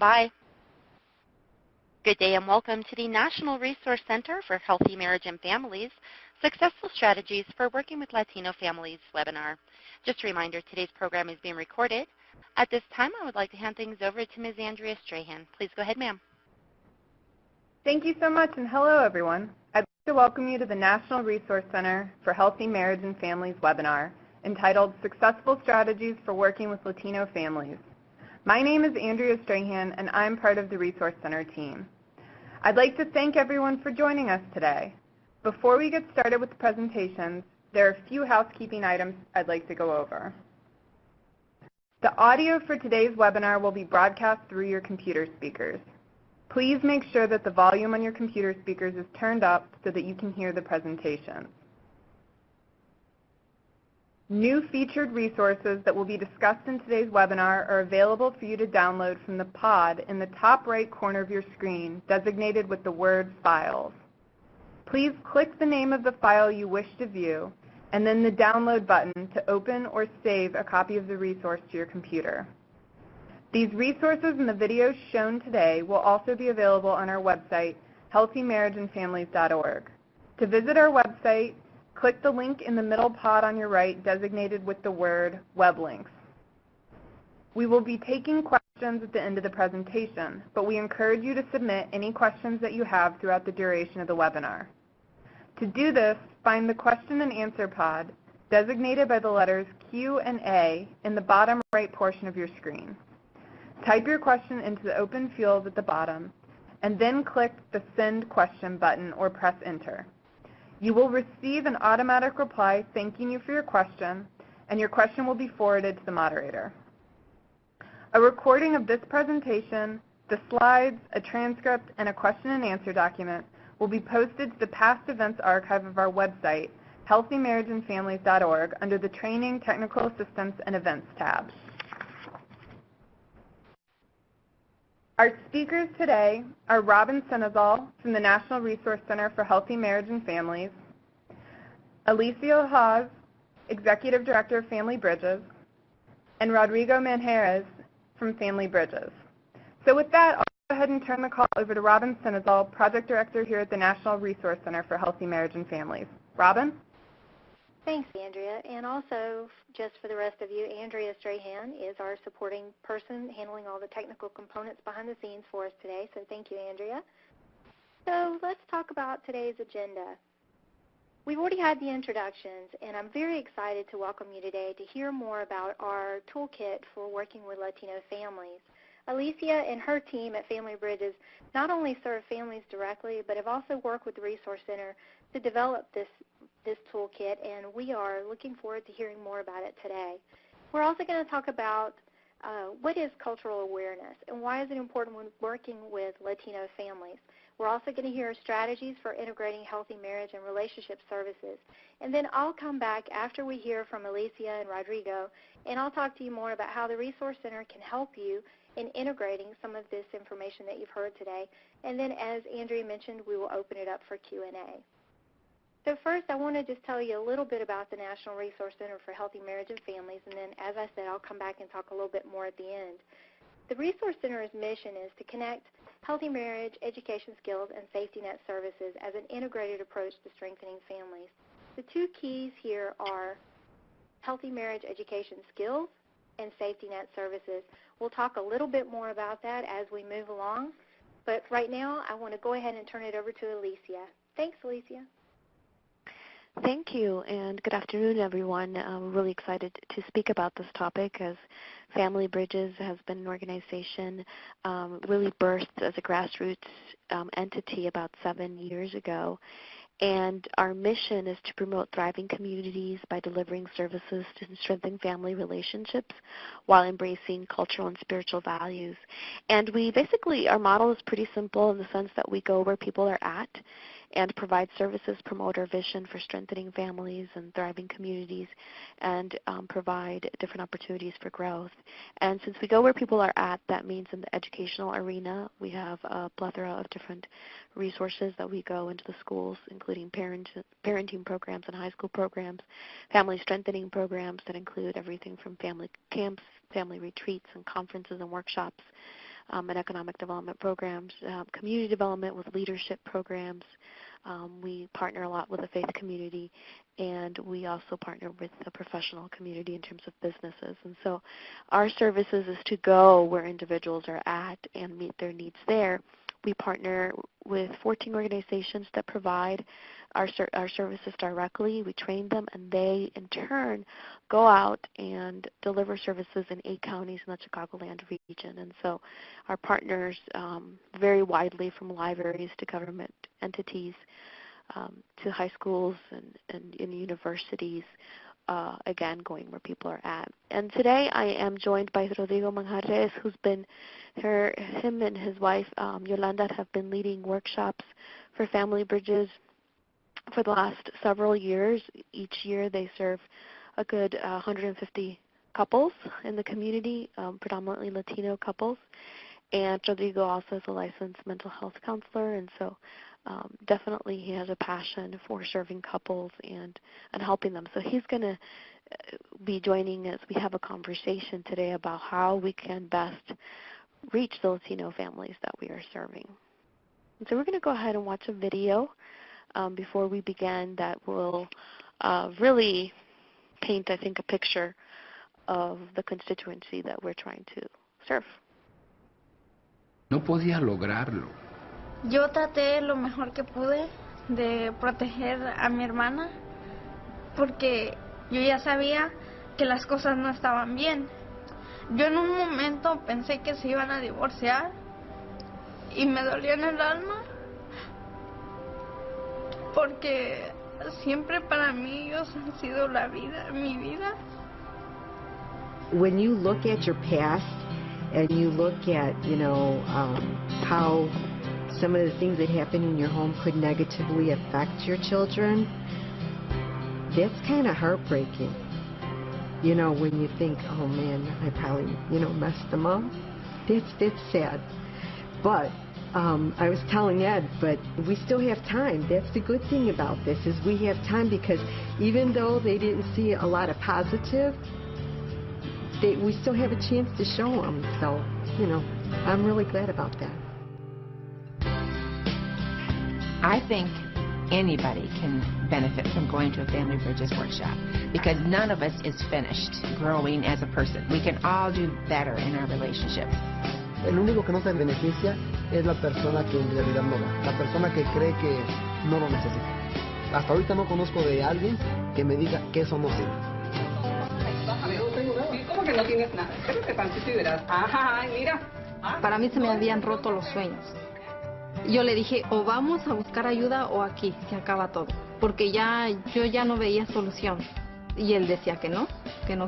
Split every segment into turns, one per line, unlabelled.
Bye. Good day and welcome to the National Resource Center for Healthy Marriage and Families, Successful Strategies for Working with Latino Families webinar. Just a reminder, today's program is being recorded. At this time, I would like to hand things over to Ms. Andrea Strahan. Please go ahead, ma'am.
Thank you so much, and hello, everyone. I'd like to welcome you to the National Resource Center for Healthy Marriage and Families webinar entitled Successful Strategies for Working with Latino Families. My name is Andrea Strahan, and I'm part of the Resource Center team. I'd like to thank everyone for joining us today. Before we get started with the presentations, there are a few housekeeping items I'd like to go over. The audio for today's webinar will be broadcast through your computer speakers. Please make sure that the volume on your computer speakers is turned up so that you can hear the presentation. New featured resources that will be discussed in today's webinar are available for you to download from the pod in the top right corner of your screen, designated with the word Files. Please click the name of the file you wish to view, and then the download button to open or save a copy of the resource to your computer. These resources and the videos shown today will also be available on our website, healthymarriageandfamilies.org. To visit our website, click the link in the middle pod on your right designated with the word Web Links. We will be taking questions at the end of the presentation, but we encourage you to submit any questions that you have throughout the duration of the webinar. To do this, find the question and answer pod designated by the letters Q and A in the bottom right portion of your screen. Type your question into the open field at the bottom, and then click the Send Question button or press Enter. You will receive an automatic reply thanking you for your question, and your question will be forwarded to the moderator. A recording of this presentation, the slides, a transcript, and a question and answer document will be posted to the Past Events archive of our website, healthymarriageandfamilies.org, under the Training, Technical Assistance, and Events tab. Our speakers today are Robin Senezal from the National Resource Center for Healthy Marriage and Families, Alicia Haas, Executive Director of Family Bridges, and Rodrigo Manjarrez from Family Bridges. So with that, I'll go ahead and turn the call over to Robin Senezal, Project Director here at the National Resource Center for Healthy Marriage and Families. Robin?
Thanks, Andrea. And also, just for the rest of you, Andrea Strahan is our supporting person handling all the technical components behind the scenes for us today. So thank you, Andrea. So let's talk about today's agenda. We've already had the introductions, and I'm very excited to welcome you today to hear more about our toolkit for working with Latino families. Alicia and her team at Family Bridges not only serve families directly, but have also worked with the Resource Center to develop this toolkit, and we are looking forward to hearing more about it today. We're also going to talk about what is cultural awareness and why is it important when working with Latino families. We're also going to hear strategies for integrating healthy marriage and relationship services. And then I'll come back after we hear from Alicia and Rodrigo, and I'll talk to you more about how the Resource Center can help you in integrating some of this information that you've heard today. And then, as Andrea mentioned, we will open it up for Q&A. So first, I want to just tell you a little bit about the National Resource Center for Healthy Marriage and Families, and then, as I said, I'll come back and talk a little bit more at the end. The Resource Center's mission is to connect healthy marriage, education skills, and safety net services as an integrated approach to strengthening families. The two keys here are healthy marriage education skills and safety net services. We'll talk a little bit more about that as we move along, but right now I want to go ahead and turn it over to Alicia. Thanks, Alicia.
Thank you, and good afternoon, everyone. We're really excited to speak about this topic as Family Bridges has been an organization really birthed as a grassroots entity about 7 years ago. And our mission is to promote thriving communities by delivering services to strengthen family relationships while embracing cultural and spiritual values. And our model is pretty simple in the sense that we go where people are at and provide services, promote our vision for strengthening families and thriving communities, and provide different opportunities for growth. And since we go where people are at, that means in the educational arena, we have a plethora of different resources that we go into the schools, including parenting programs and high school programs, family strengthening programs that include everything from family camps, family retreats, and conferences and workshops. and economic development programs, community development with leadership programs. We partner a lot with the faith community, and we also partner with the professional community in terms of businesses. And so our services is to go where individuals are at and meet their needs there. We partner with 14 organizations that provide our services directly. We train them, and they, in turn, go out and deliver services in 8 counties in the Chicagoland region. And so our partners vary widely from libraries to government entities to high schools and universities, again, going where people are at. And today I am joined by Rodrigo Manjarres, who's been, him and his wife, Yolanda, have been leading workshops for Family Bridges for the last several years. Each year they serve a good 150 couples in the community, predominantly Latino couples. And Rodrigo also is a licensed mental health counselor, and so definitely he has a passion for serving couples and helping them. So he's going to be joining us. We have a conversation today about how we can best reach the Latino families that we are serving. And so we're going to go ahead and watch a video before we begin that will really paint, I think, a picture of the constituency that we're trying to serve.
No podía lograrlo.
Yo traté lo mejor que pude de proteger a mi hermana porque yo ya sabía que las cosas no estaban bien. Yo en un momento pensé que se iban a divorciar y me dolía en el alma porque siempre para mí ellos han sido la vida, mi vida.
When you look at your past and you look at, how some of the things that happen in your home could negatively affect your children, that's kind of heartbreaking. When you think, oh man, I probably, messed them up. That's sad. But I was telling Ed, but we still have time. That's the good thing about this, is we have time, because even though they didn't see a lot of positive, we still have a chance to show them. So, I'm really glad about that.
I think anybody can benefit from going to a Family Bridges workshop, because none of us is finished growing as a person. We can all do better in our relationships.
El único que no se beneficia es la persona que en realidad no da, la persona que cree que no lo necesita. Hasta ahorita no conozco de alguien que me diga que eso no sirve.
¿Cómo que no tienes nada? Espérate tantito y verás. Ajá, mira.
Para mí se me habían roto los sueños. Yo le dije, o vamos a buscar ayuda o aquí se acaba todo, porque yo ya no veía solución. Y él decía que no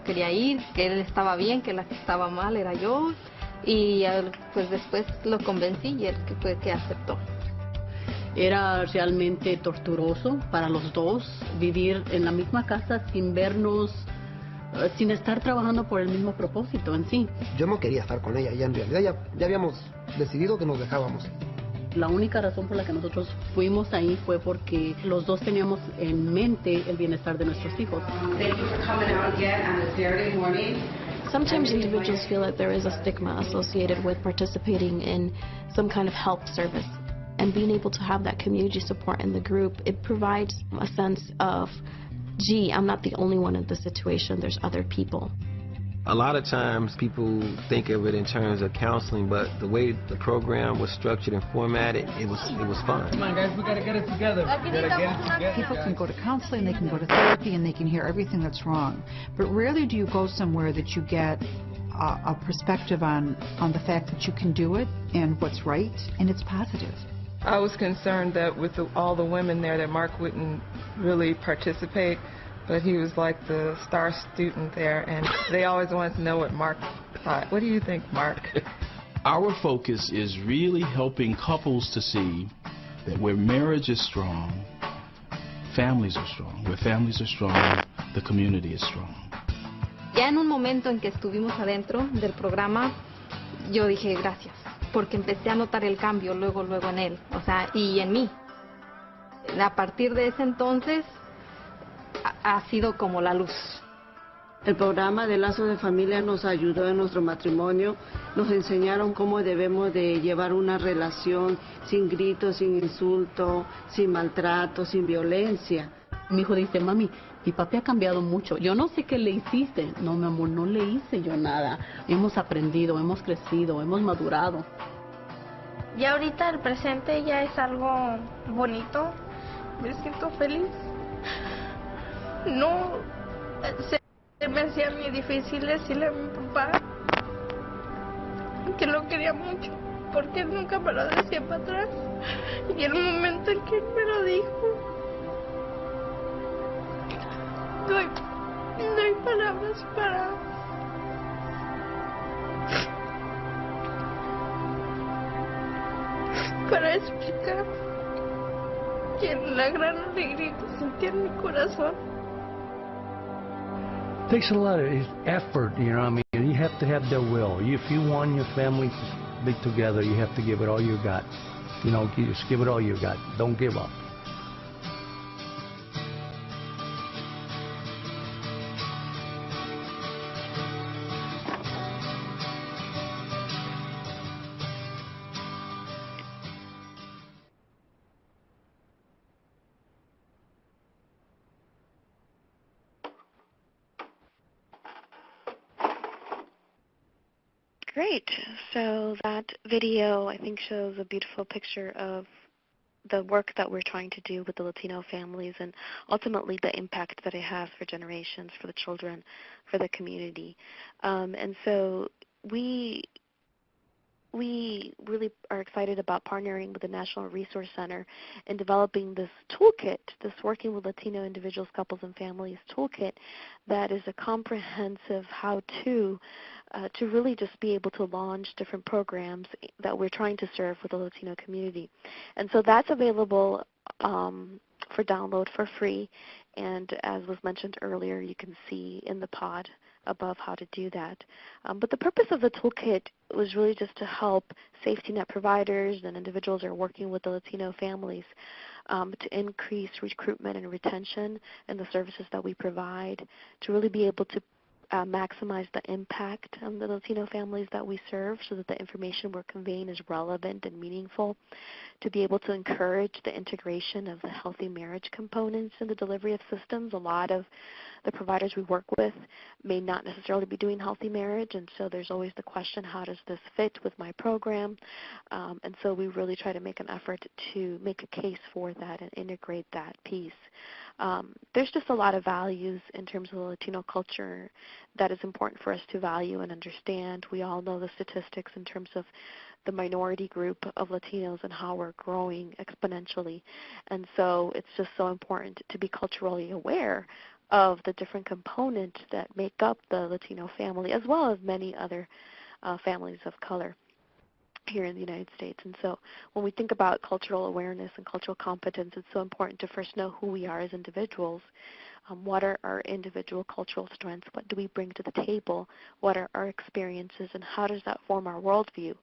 quería ir, que él estaba bien, que la que estaba mal era yo. Y pues después lo convencí y él fue que aceptó.
Era realmente torturoso para los dos vivir en la misma casa sin vernos, sin estar trabajando por el mismo propósito en sí.
Yo no quería estar con ella, ya en realidad ya habíamos decidido que nos dejábamos.
La única razón por la que nosotros fuimos ahí fue porque los dos teníamos en mente el bienestar de nuestros hijos.
Thank you for coming out again on this Saturday morning.
Sometimes individuals feel that there is a stigma associated with participating in some kind of help service. And being able to have that community support in the group, it provides a sense of, gee, I'm not the only one in this situation, there's other people.
A lot of times people think of it in terms of counseling, but the way the program was structured and formatted, it was fun.
Come on guys, we gotta get it together.
People can go to counseling, they can go to therapy, and they can hear everything that's wrong. But rarely do you go somewhere that you get a perspective on the fact that you can do it and what's right, and it's positive.
I was concerned that with all the women there that Mark wouldn't really participate, but he was like the star student there, and they always wanted to know what Mark thought. What do you think, Mark?
Our focus is really helping couples to see that where marriage is strong, families are strong. Where families are strong, the community is strong.
Ya en un momento en que estuvimos adentro del programa, yo dije gracias, porque empecé a notar el cambio luego en él, y en mí. A partir de ese entonces, ha sido como la luz.
El programa de Lazos de Familia nos ayudó en nuestro matrimonio, nos enseñaron cómo debemos de llevar una relación sin gritos, sin insulto, sin maltrato, sin violencia.
Mi hijo dice, mami, mi papi ha cambiado mucho. Yo no sé qué le hiciste. No, mi amor, no le hice yo nada. Hemos aprendido, hemos crecido, hemos madurado.
Y ahorita el presente ya es algo bonito. Me siento feliz. No se me hacía muy difícil decirle a mi papá que lo quería mucho, porque él nunca me lo decía para atrás. Y el momento en que él me lo dijo, no hay palabras para explicar que la gran alegría que sentí en mi corazón.
It takes a lot of effort, you know what I mean? You have to have the will. If you want your family to be together, you have to give it all you got. You know, just give it all you got. Don't give up.
Great. So that video, I think, shows a beautiful picture of the work that we're trying to do with the Latino families and ultimately the impact that it has for generations, for the children, for the community. And so we really are excited about partnering with the National Resource Center in developing this toolkit, this Working with Latino Individuals, Couples, and Families toolkit that is a comprehensive how-to to really just be able to launch different programs that we're trying to serve with the Latino community. And so that's available for download for free. And as was mentioned earlier, you can see in the pod above how to do that. But the purpose of the toolkit was really just to help safety net providers and individuals who are working with the Latino families to increase recruitment and retention in the services that we provide, to really be able to maximize the impact on the Latino families that we serve so that the information we're conveying is relevant and meaningful, to be able to encourage the integration of the healthy marriage components in the delivery of systems. A lot of the providers we work with may not necessarily be doing healthy marriage, and so there's always the question, how does this fit with my program? And so we really try to make an effort to make a case for that and integrate that piece. There's just a lot of values in terms of the Latino culture that is important for us to value and understand. We all know the statistics in terms of the minority group of Latinos and how we're growing exponentially. And so it's just so important to be culturally aware of the different components that make up the Latino family, as well as many other families of color here in the United States. And so when we think about cultural awareness and cultural competence, it's so important to first know who we are as individuals. What are our individual cultural strengths? What do we bring to the table? What are our experiences, and how does that form our worldview?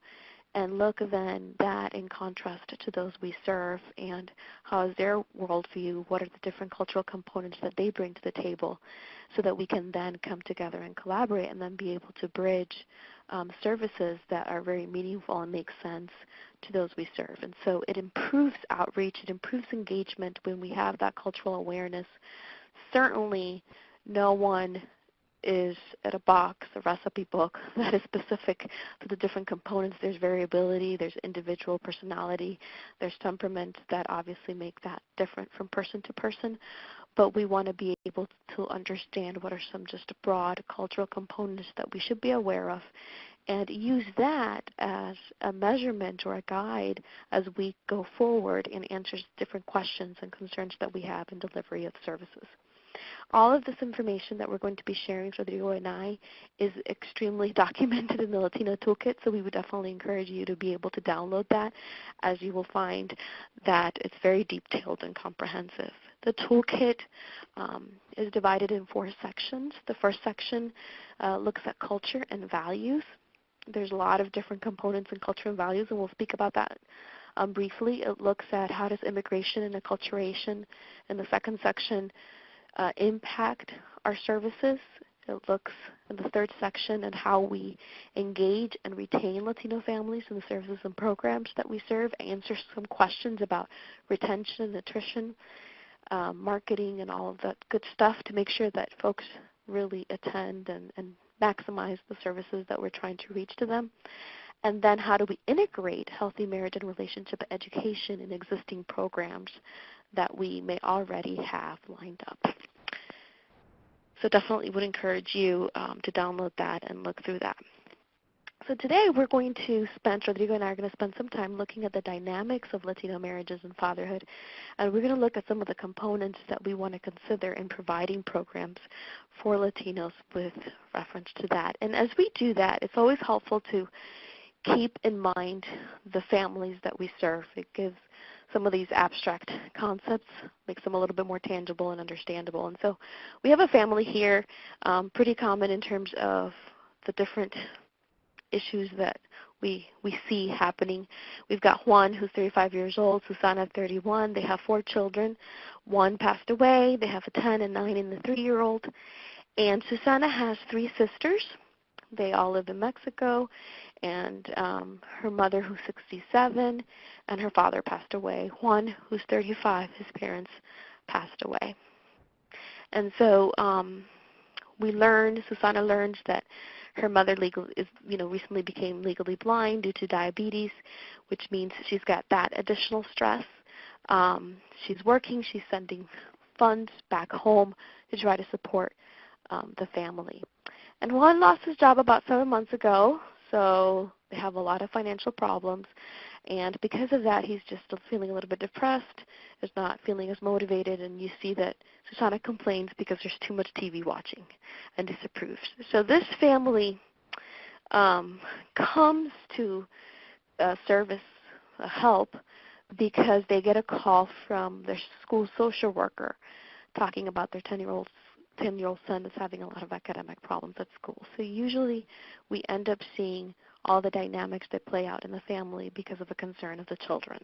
And look then that in contrast to those we serve, and how is their worldview, what are the different cultural components that they bring to the table, so that we can then come together and collaborate and then be able to bridge services that are very meaningful and make sense to those we serve. And so it improves outreach, it improves engagement when we have that cultural awareness. Certainly no one is at a box, a recipe book that is specific to the different components. There's variability, there's individual personality, there's temperament that obviously make that different from person to person. But we want to be able to understand what are some just broad cultural components that we should be aware of, and use that as a measurement or a guide as we go forward and answer different questions and concerns that we have in delivery of services. All of this information that we're going to be sharing, Rodrigo and I, is extremely documented in the Latino Toolkit, so we would definitely encourage you to be able to download that, as you will find that it's very detailed and comprehensive. The toolkit is divided in 4 sections. The first section looks at culture and values. There's a lot of different components in culture and values, and we'll speak about that briefly. It looks at how does immigration and acculturation in the second section impact our services. It looks in the third section at how we engage and retain Latino families in the services and programs that we serve, answer some questions about retention, nutrition, marketing, and all of that good stuff to make sure that folks really attend and maximize the services that we're trying to reach to them. And then how do we integrate healthy marriage and relationship education in existing programs that we may already have lined up. So definitely would encourage you to download that and look through that. So today we're going to spend, Rodrigo and I are going to spend some time looking at the dynamics of Latino marriages and fatherhood. And we're going to look at some of the components that we want to consider in providing programs for Latinos with reference to that. And as we do that, it's always helpful to keep in mind the families that we serve. It gives some of these abstract concepts, makes them a little bit more tangible and understandable. And so we have a family here, pretty common in terms of the different issues that we see happening. We've got Juan, who's 35 years old, Susana, 31. They have 4 children. One passed away. They have a 10, a 9, and a 3-year-old. And Susana has 3 sisters. They all live in Mexico, and her mother, who's 67, and her father passed away. Juan, who's 35, his parents passed away. And so Susana learns that her mother recently became legally blind due to diabetes, which means she's got that additional stress. She's working, she's sending funds back home to try to support the family. And Juan lost his job about 7 months ago, so they have a lot of financial problems. And because of that, he's just still feeling a little bit depressed, is not feeling as motivated, and you see that Susana complains because there's too much TV watching and disapproves. So this family comes to service help because they get a call from their school social worker talking about their 10-year-old son is having a lot of academic problems at school. So usually we end up seeing all the dynamics that play out in the family because of a concern of the children.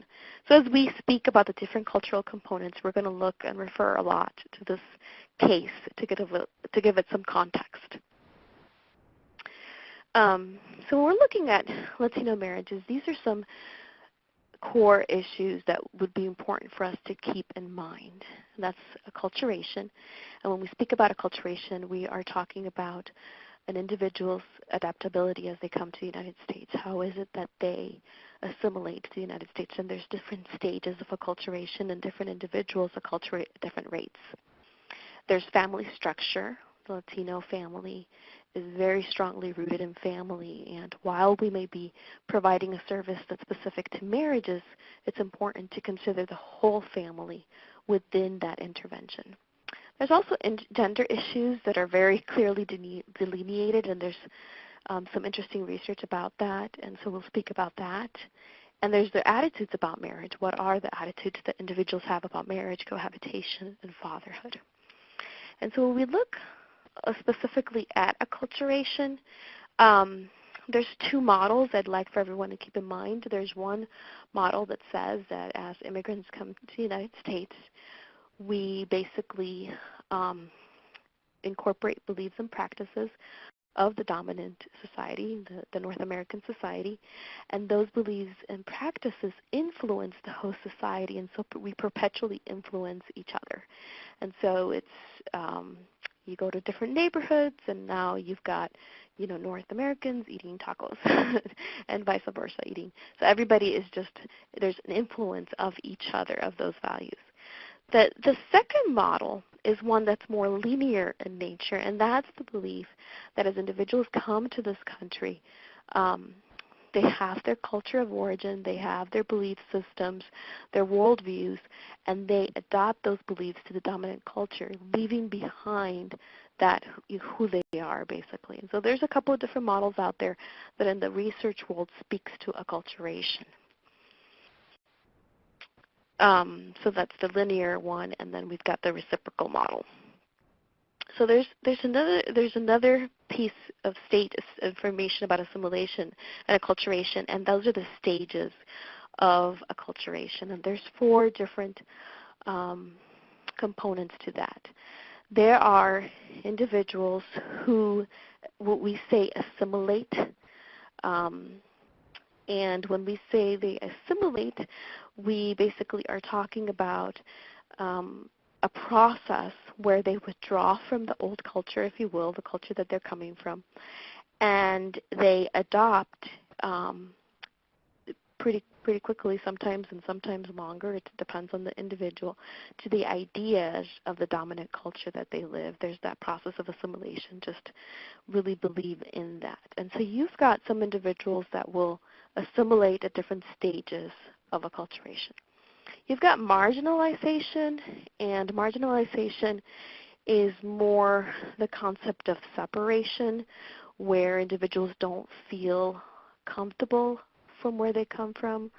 So as we speak about the different cultural components, we're going to look and refer a lot to this case to give it some context. So when we're looking at Latino marriages, these are some core issues that would be important for us to keep in mind. And that's acculturation. And when we speak about acculturation, we are talking about an individual's adaptability as they come to the United States. How is it that they assimilate to the United States? And there's different stages of acculturation, and different individuals acculturate at different rates. There's family structure. The Latino family is very strongly rooted in family, and while we may be providing a service that's specific to marriages, it's important to consider the whole family within that intervention. There's also gender issues that are very clearly delineated, and there's some interesting research about that, and so we'll speak about that. And there's the attitudes about marriage. What are the attitudes that individuals have about marriage, cohabitation, and fatherhood? And so when we look specifically at acculturation, there's 2 models I'd like for everyone to keep in mind. There's one model that says that as immigrants come to the United States, we basically incorporate beliefs and practices of the dominant society, the North American society, and those beliefs and practices influence the host society, and so we perpetually influence each other. And so it's you go to different neighborhoods, and now you've got, North Americans eating tacos and vice versa eating. So everybody is there's an influence of each other, of those values. The second model is one that's more linear in nature, and that's the belief that as individuals come to this country, they have their culture of origin, they have their belief systems, their worldviews, and they adopt those beliefs to the dominant culture, leaving behind who they are, basically. And so there's a couple of different models out there that in the research world speaks to acculturation. So that's the linear one, and then we've got the reciprocal model. So there's another piece of state information about assimilation and acculturation, and those are the stages of acculturation. And there's 4 different components to that. There are individuals who, what we say, assimilate. And when we say they assimilate, we basically are talking about a process where they withdraw from the old culture, if you will, the culture that they're coming from, and they adopt pretty quickly sometimes, and sometimes longer. It depends on the individual, to the ideas of the dominant culture that they live. There's that process of assimilation, just really believe in that. And so you've got some individuals that will assimilate at different stages of acculturation. You've got marginalization, and marginalization is more the concept of separation, where individuals don't feel comfortable from where they come from,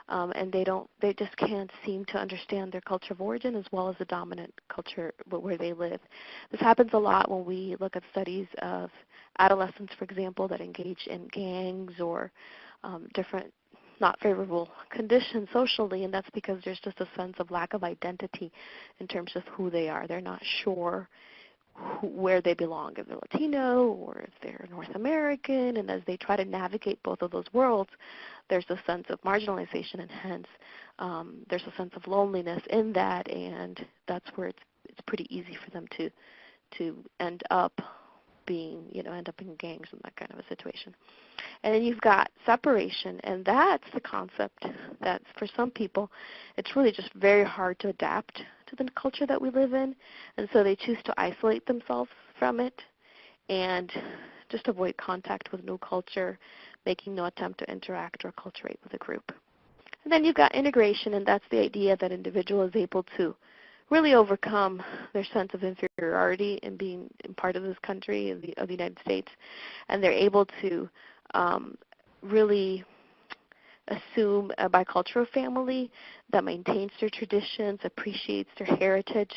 and they just can't seem to understand their culture of origin as well as the dominant culture where they live. This happens a lot when we look at studies of adolescents, for example, that engage in gangs or different not favorable conditions socially, and that's because there's just a sense of lack of identity in terms of who they are. They're not sure where they belong, if they're Latino or if they're North American, and as they try to navigate both of those worlds, there's a sense of marginalization, and hence there's a sense of loneliness in that, and that's where it's pretty easy for them to end up being, end up in gangs and that kind of a situation. And then you've got separation, and that's the concept that for some people, it's really just very hard to adapt to the culture that we live in, and so they choose to isolate themselves from it and just avoid contact with new culture, making no attempt to interact or acculturate with a group. And then you've got integration, and that's the idea that individual is able to really overcome their sense of inferiority in being part of this country, of the United States, and they're able to really assume a bicultural family that maintains their traditions, appreciates their heritage,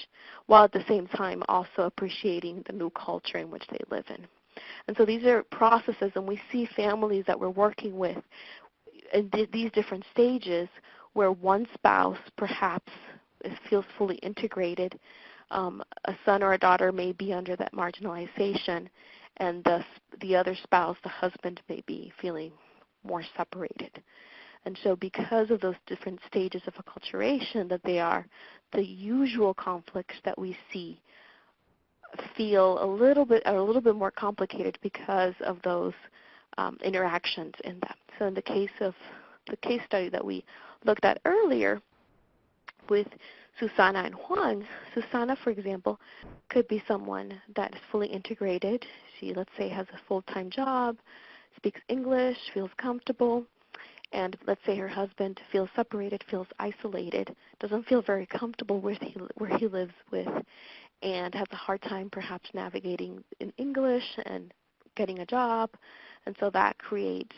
while at the same time also appreciating the new culture in which they live in. And so these are processes, and we see families that we're working with in these different stages where one spouse perhaps feels fully integrated. A son or a daughter may be under that marginalization, and the other spouse, the husband, may be feeling more separated. And so because of those different stages of acculturation that they are, the usual conflicts that we see feel a little bit more complicated because of those interactions in them. So in the case of the case study that we looked at earlier with Susana and Juan, Susana, for example, could be someone that is fully integrated. She, let's say, has a full-time job, speaks English, feels comfortable, and let's say her husband feels separated, feels isolated, doesn't feel very comfortable where he lives with, and has a hard time perhaps navigating in English and getting a job. And so that creates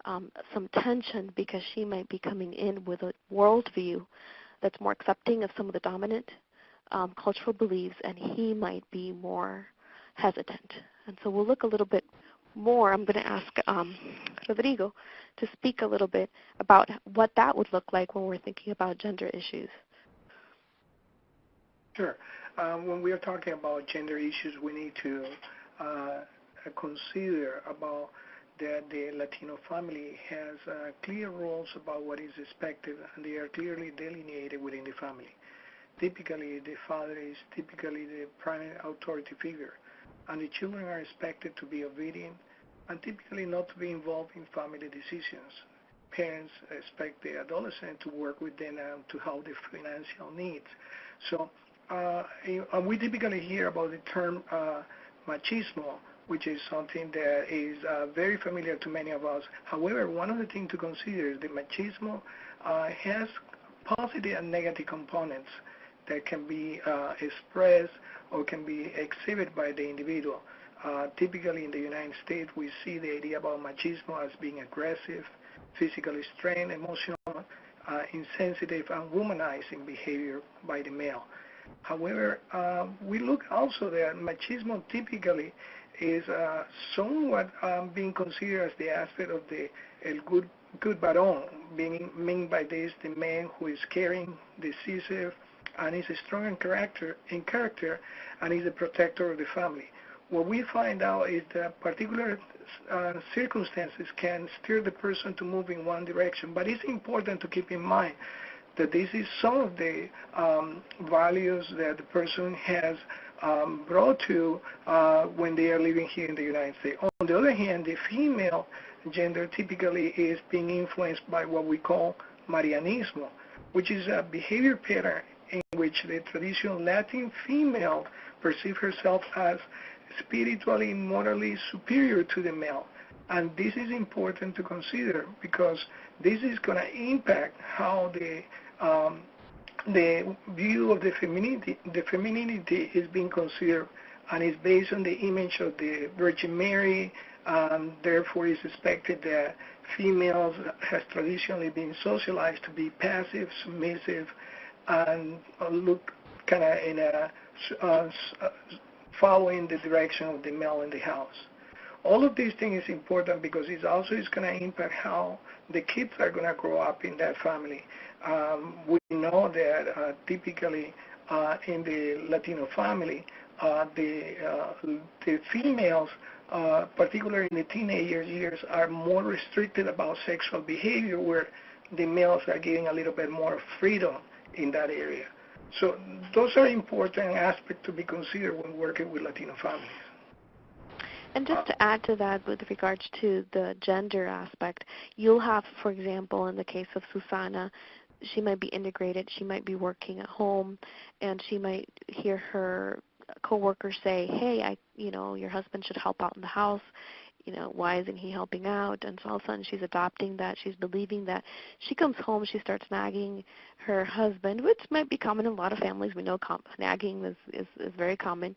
some tension because she might be coming in with a worldview that's more accepting of some of the dominant cultural beliefs, and he might be more hesitant. And so we'll look a little bit more. I'm going to ask Rodrigo to speak a little bit about what that would look like when we're thinking about gender issues.
Sure. When we are talking about gender issues, we need to consider about that the Latino family has clear rules about what is expected, and they are clearly delineated within the family. Typically, the father is typically the primary authority figure, and the children are expected to be obedient and typically not to be involved in family decisions. Parents expect the adolescent to work with them to help their financial needs. So we typically hear about the term machismo, which is something that is very familiar to many of us. However, one of the things to consider is that machismo has positive and negative components that can be expressed or can be exhibited by the individual. Typically in the United States, we see the idea about machismo as being aggressive, physically strained, emotional, insensitive, and womanizing behavior by the male. However, we look also that machismo typically is somewhat being considered as the aspect of the good varón, being meant by this the man who is caring, decisive, and is strong in character, and is a protector of the family. What we find out is that particular circumstances can steer the person to move in one direction, but it's important to keep in mind that this is some of the values that the person has brought to when they are living here in the United States. On the other hand, the female gender typically is being influenced by what we call Marianismo, which is a behavior pattern in which the traditional Latin female perceives herself as spiritually, morally superior to the male. And this is important to consider because this is going to impact how the view of the femininity is being considered, and is based on the image of the Virgin Mary. Therefore, it's expected that females has traditionally been socialized to be passive, submissive, and look kind of in a following the direction of the male in the house. All of these things is important because it also is going to impact how the kids are going to grow up in that family. We know that typically in the Latino family, the females, particularly in the teenager years, are more restricted about sexual behavior, where the males are getting a little bit more freedom in that area. So those are important aspects to be considered when working with Latino families.
And just to add to that with regards to the gender aspect, you'll have, for example, in the case of Susana, she might be integrated, she might be working at home, and she might hear her coworkers say, hey, your husband should help out in the house. Why isn't he helping out? And so all of a sudden she's adopting that, she's believing that. She comes home, she starts nagging her husband, which might be common in a lot of families. We know nagging is very common.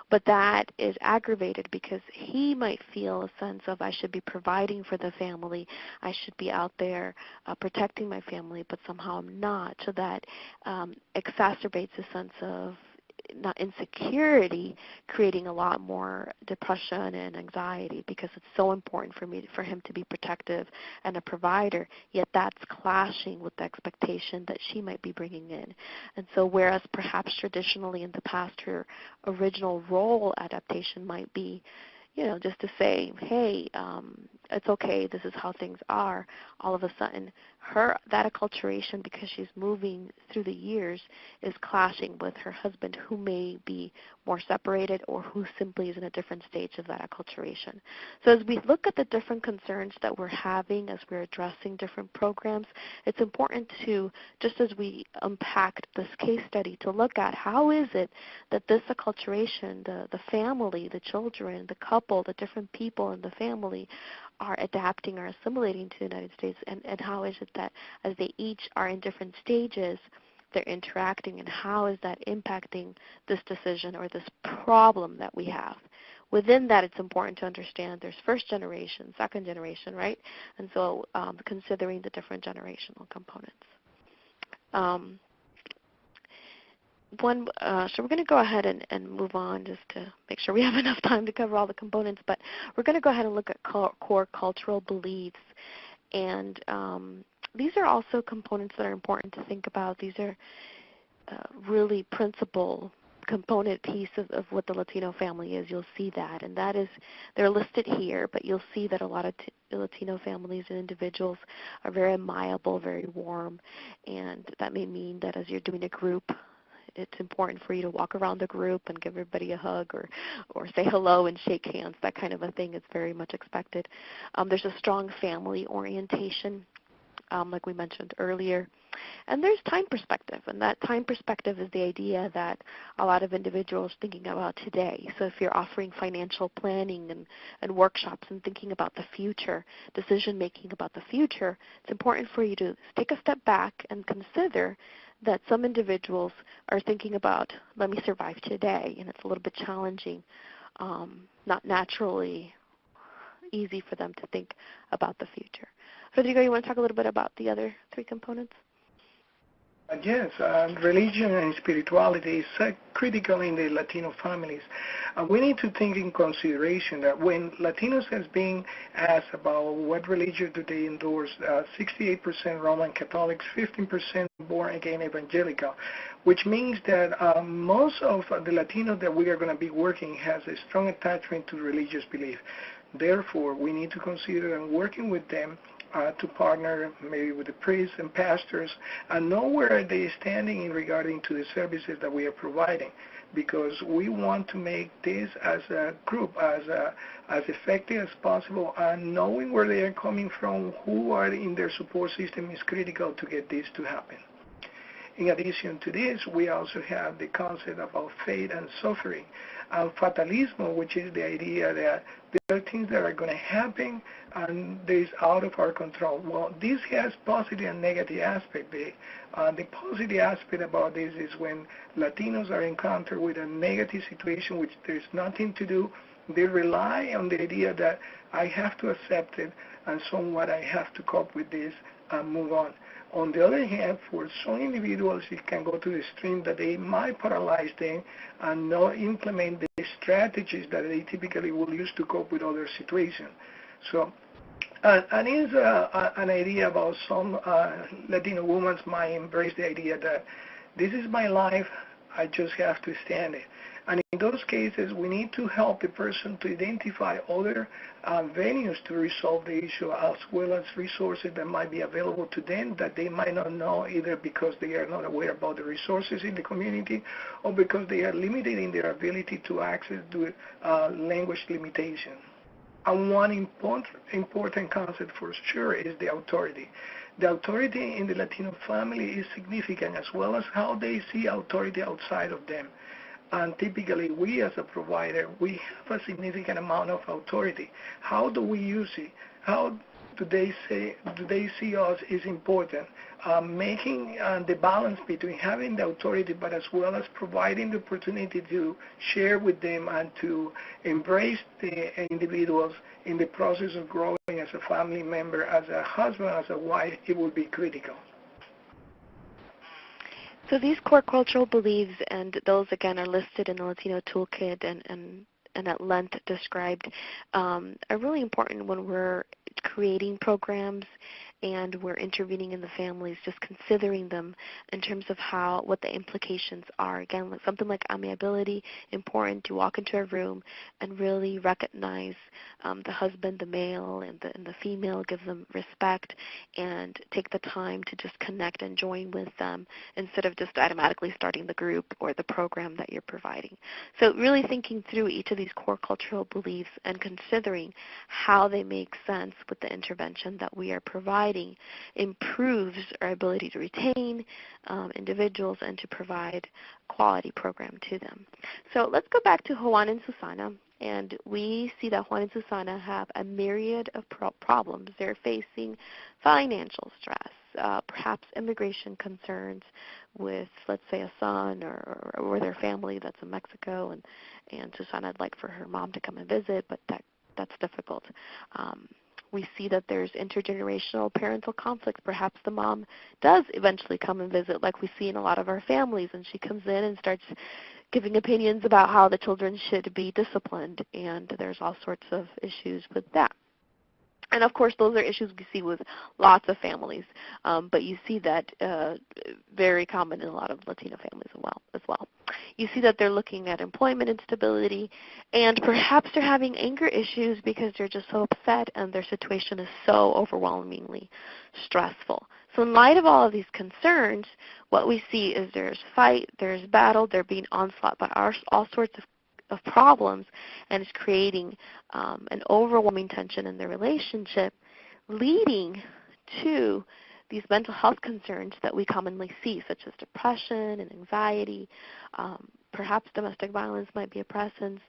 But that is aggravated because he might feel a sense of, I should be providing for the family, I should be out there protecting my family, but somehow I'm not. So that exacerbates a sense of not insecurity, creating a lot more depression and anxiety because it's so important for him to be protective and a provider, yet that's clashing with the expectation that she might be bringing in. And so whereas perhaps traditionally in the past her original role adaptation might be, just to say, hey, it's okay, this is how things are, all of a sudden that acculturation, because she's moving through the years, is clashing with her husband, who may be more separated or who simply is in a different stage of that acculturation. So as we look at the different concerns that we're having as we're addressing different programs, it's important to, just as we unpacked this case study, to look at how is it that this acculturation, the family, the children, the couple, the different people in the family are adapting or assimilating to the United States, and how is it that as they each are in different stages, they're interacting, and how is that impacting this decision or this problem that we have. Within that, it's important to understand there's first generation, second generation, right? And so considering the different generational components. So we're going to go ahead and move on just to make sure we have enough time to cover all the components, but we're going to go ahead and look at core cultural beliefs. And these are also components that are important to think about. These are really principal component pieces of what the Latino family is. You'll see that, and that is, they're listed here, but you'll see that a lot of Latino families and individuals are very amiable, very warm, and that may mean that as you're doing a group, it's important for you to walk around the group and give everybody a hug or say hello and shake hands. That kind of a thing is very much expected. There's a strong family orientation, like we mentioned earlier. And there's time perspective, and that time perspective is the idea that a lot of individuals are thinking about today. So if you're offering financial planning and workshops and thinking about the future, decision-making about the future, it's important for you to take a step back and consider that some individuals are thinking about, let me survive today, and it's a little bit challenging, not naturally easy for them to think about the future. Rodrigo, you want to talk a little bit about the other three components?
Yes, religion and spirituality is critical in the Latino families. We need to take in consideration that when Latinos has been asked about what religion do they endorse, 68% Roman Catholics, 15% born-again evangelical, which means that most of the Latinos that we are going to be working has a strong attachment to religious belief. Therefore, we need to consider and working with them to partner maybe with the priests and pastors and know where they standing in regarding to the services that we are providing, because we want to make this as a group as effective as possible, and knowing where they are coming from, who are in their support system is critical to get this to happen. In addition to this, we also have the concept about fate and suffering, and fatalismo, which is the idea that there are things that are going to happen and there is out of our control. Well, this has positive and negative aspect. The positive aspect about this is when Latinos are encountered with a negative situation which there's nothing to do, they rely on the idea that I have to accept it and somewhat I have to cope with this and move on. On the other hand, for some individuals, it can go to the extreme that they might paralyze them and not implement the strategies that they typically will use to cope with other situations. So, and it's an idea about some Latino women might embrace the idea that this is my life, I just have to stand it. And in those cases, we need to help the person to identify other venues to resolve the issue, as well as resources that might be available to them that they might not know, either because they are not aware about the resources in the community or because they are limited in their ability to access to language limitation. And one important concept for sure is the authority. The authority in the Latino family is significant, as well as how they see authority outside of them. And typically, we as a provider, we have a significant amount of authority. How do we use it? How do they see us is important? Making the balance between having the authority, but as well as providing the opportunity to share with them and to embrace the individuals in the process of growing as a family member, as a husband, as a wife, it will be critical.
So these core cultural beliefs, and those again are listed in the Latino Toolkit and at length described, are really important when we're creating programs and we're intervening in the families, just considering them in terms of what the implications are. Again, something like amiability, important to walk into a room and really recognize the husband, the male, and the female, give them respect, and take the time to just connect and join with them instead of just automatically starting the group or the program that you're providing. So really thinking through each of these core cultural beliefs and considering how they make sense with the intervention that we are providing improves our ability to retain individuals and to provide quality program to them. So let's go back to Juan and Susana, and we see that Juan and Susana have a myriad of problems. They're facing financial stress, perhaps immigration concerns with, let's say, a son or their family that's in Mexico, and Susana would like for her mom to come and visit, but that's difficult. We see that there's intergenerational parental conflict. Perhaps the mom does eventually come and visit, like we see in a lot of our families, and she comes in and starts giving opinions about how the children should be disciplined, and there's all sorts of issues with that. And of course, those are issues we see with lots of families, but you see that very common in a lot of Latino families as well. You see that they're looking at employment instability, and perhaps they're having anger issues because they're just so upset and their situation is so overwhelmingly stressful. So in light of all of these concerns, what we see is there's fight, there's battle, they're being onslaught by all sorts of problems, and it's creating an overwhelming tension in the relationship, leading to these mental health concerns that we commonly see, such as depression and anxiety. Perhaps domestic violence might be a presence,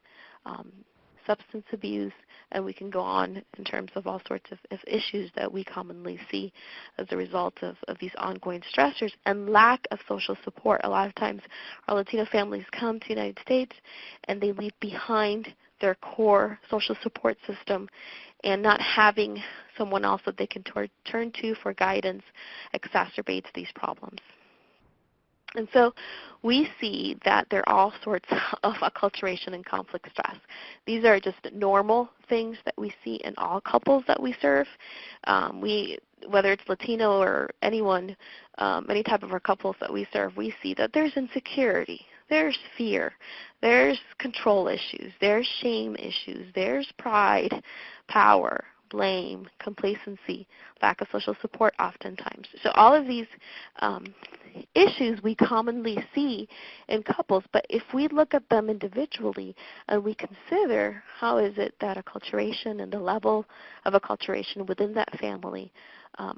substance abuse, and we can go on in terms of all sorts of issues that we commonly see as a result of these ongoing stressors and lack of social support. A lot of times our Latino families come to the United States and they leave behind their core social support system, and not having someone else that they can turn to for guidance exacerbates these problems. And so we see that there are all sorts of acculturation and conflict stress. These are just normal things that we see in all couples that we serve. We whether it's Latino or anyone, any type of our couples that we serve, we see that there's insecurity, there's fear, there's control issues, there's shame issues, there's pride, power, blame, complacency, lack of social support oftentimes. So all of these issues we commonly see in couples, but if we look at them individually and we consider how is it that acculturation and the level of acculturation within that family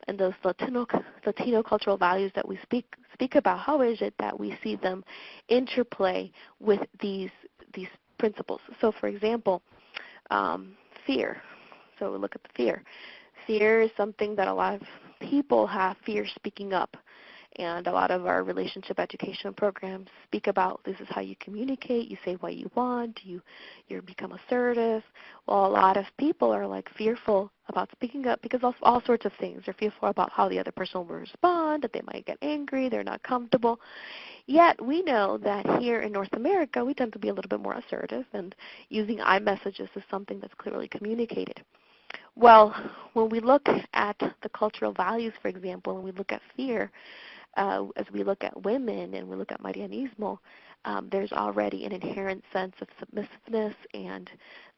and those Latino cultural values that we speak about, how is it that we see them interplay with these principles? So for example, fear. So we look at the fear. Fear is something that a lot of people have fear speaking up. And a lot of our relationship education programs speak about this is how you communicate, you say what you want, you become assertive. Well, a lot of people are like fearful about speaking up because of all sorts of things. They're fearful about how the other person will respond, that they might get angry, they're not comfortable. Yet we know that here in North America, we tend to be a little bit more assertive, and using iMessages is something that's clearly communicated. Well, when we look at the cultural values, for example, and we look at fear, as we look at women and we look at Marianismo, there's already an inherent sense of submissiveness, and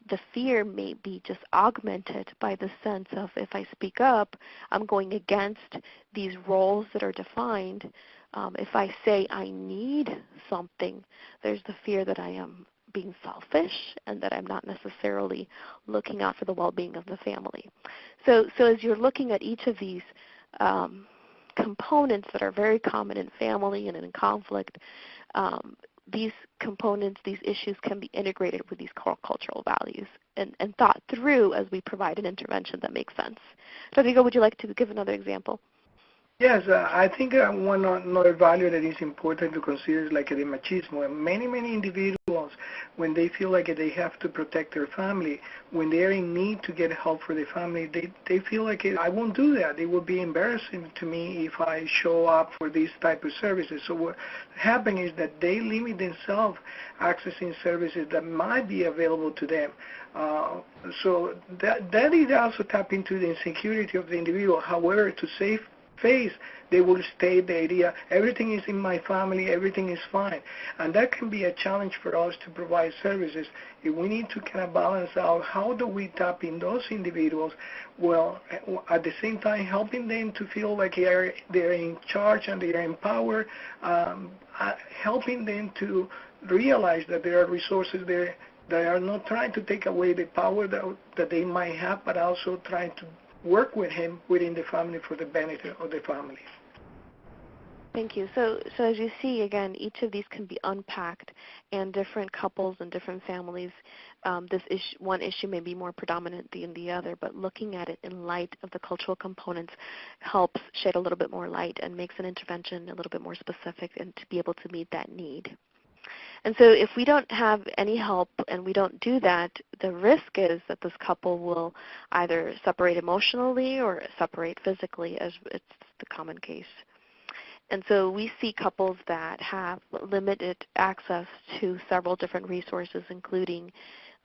the fear may be just augmented by the sense of if I speak up, I'm going against these roles that are defined. If I say I need something, there's the fear that I am being selfish and that I'm not necessarily looking out for the well-being of the family. So as you're looking at each of these components that are very common in family and in conflict, these components, these issues can be integrated with these cultural values and thought through as we provide an intervention that makes sense. Rodrigo, would you like to give another example?
Yes, I think one another value that is important to consider is like the machismo. And many individuals, when they feel like they have to protect their family, when they are in need to get help for their family, they feel like I won't do that. It would be embarrassing to me if I show up for these type of services. So what happens is that they limit themselves accessing services that might be available to them. So that is also tap into the insecurity of the individual. However, to save face, they will state the idea, everything is in my family, everything is fine. And that can be a challenge for us to provide services. If we need to kind of balance out how do we tap in those individuals, well, at the same time helping them to feel like they're in charge and they are empowered, helping them to realize that there are resources there that are not trying to take away the power that they might have, but also trying to work with him within the family for the benefit of the family.
Thank you. So as you see, again, each of these can be unpacked, and different couples and different families, one issue may be more predominant than the other, but looking at it in light of the cultural components helps shed a little bit more light and makes an intervention a little bit more specific and to be able to meet that need. And so if we don't have any help and we don't do that, the risk is that this couple will either separate emotionally or separate physically, as it's the common case. And so we see couples that have limited access to several different resources, including,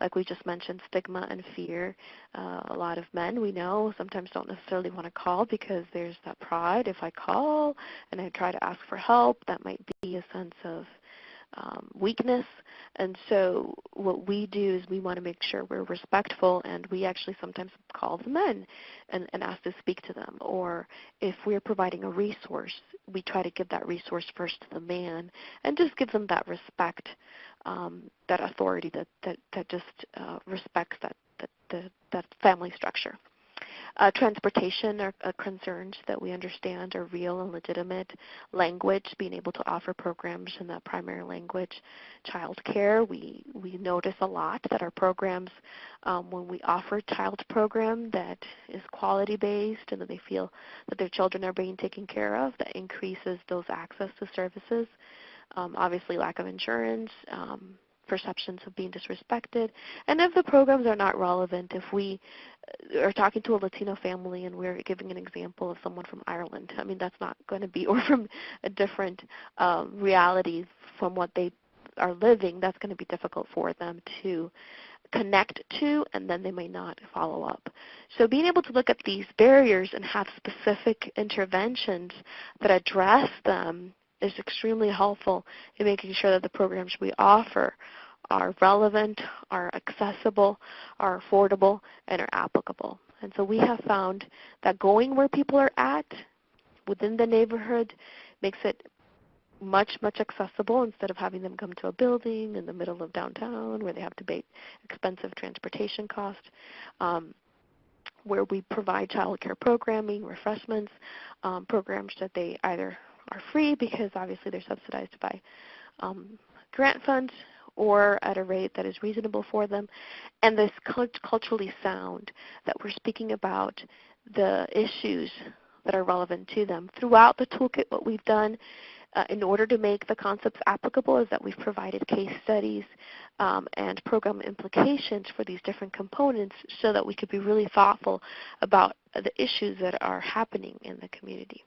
like we just mentioned, stigma and fear. A lot of men, we know, sometimes don't necessarily want to call because there's that pride. If I call and I try to ask for help, that might be a sense of weakness. And so what we do is we want to make sure we're respectful, and we actually sometimes call the men and ask to speak to them. Or if we're providing a resource, we try to give that resource first to the man and just give them that respect, that authority that just respects that family structure. Transportation are concerns that we understand are real and legitimate. Language, being able to offer programs in that primary language. Child care, we notice a lot that our programs, when we offer child program that is quality-based and that they feel that their children are being taken care of, that increases those access to services. Obviously, lack of insurance, perceptions of being disrespected. And if the programs are not relevant, if we are talking to a Latino family and we're giving an example of someone from Ireland, I mean, that's not going to be, or from a different reality from what they are living, that's going to be difficult for them to connect to, and then they may not follow up. So being able to look at these barriers and have specific interventions that address them is extremely helpful in making sure that the programs we offer are relevant, are accessible, are affordable, and are applicable. And so we have found that going where people are at within the neighborhood makes it much accessible instead of having them come to a building in the middle of downtown where they have to pay expensive transportation costs, where we provide child care programming, refreshments, programs that they either are free because obviously they're subsidized by grant funds or at a rate that is reasonable for them, and this culturally sound that we're speaking about the issues that are relevant to them. Throughout the toolkit, what we've done in order to make the concepts applicable is that we've provided case studies and program implications for these different components so that we could be really thoughtful about the issues that are happening in the community.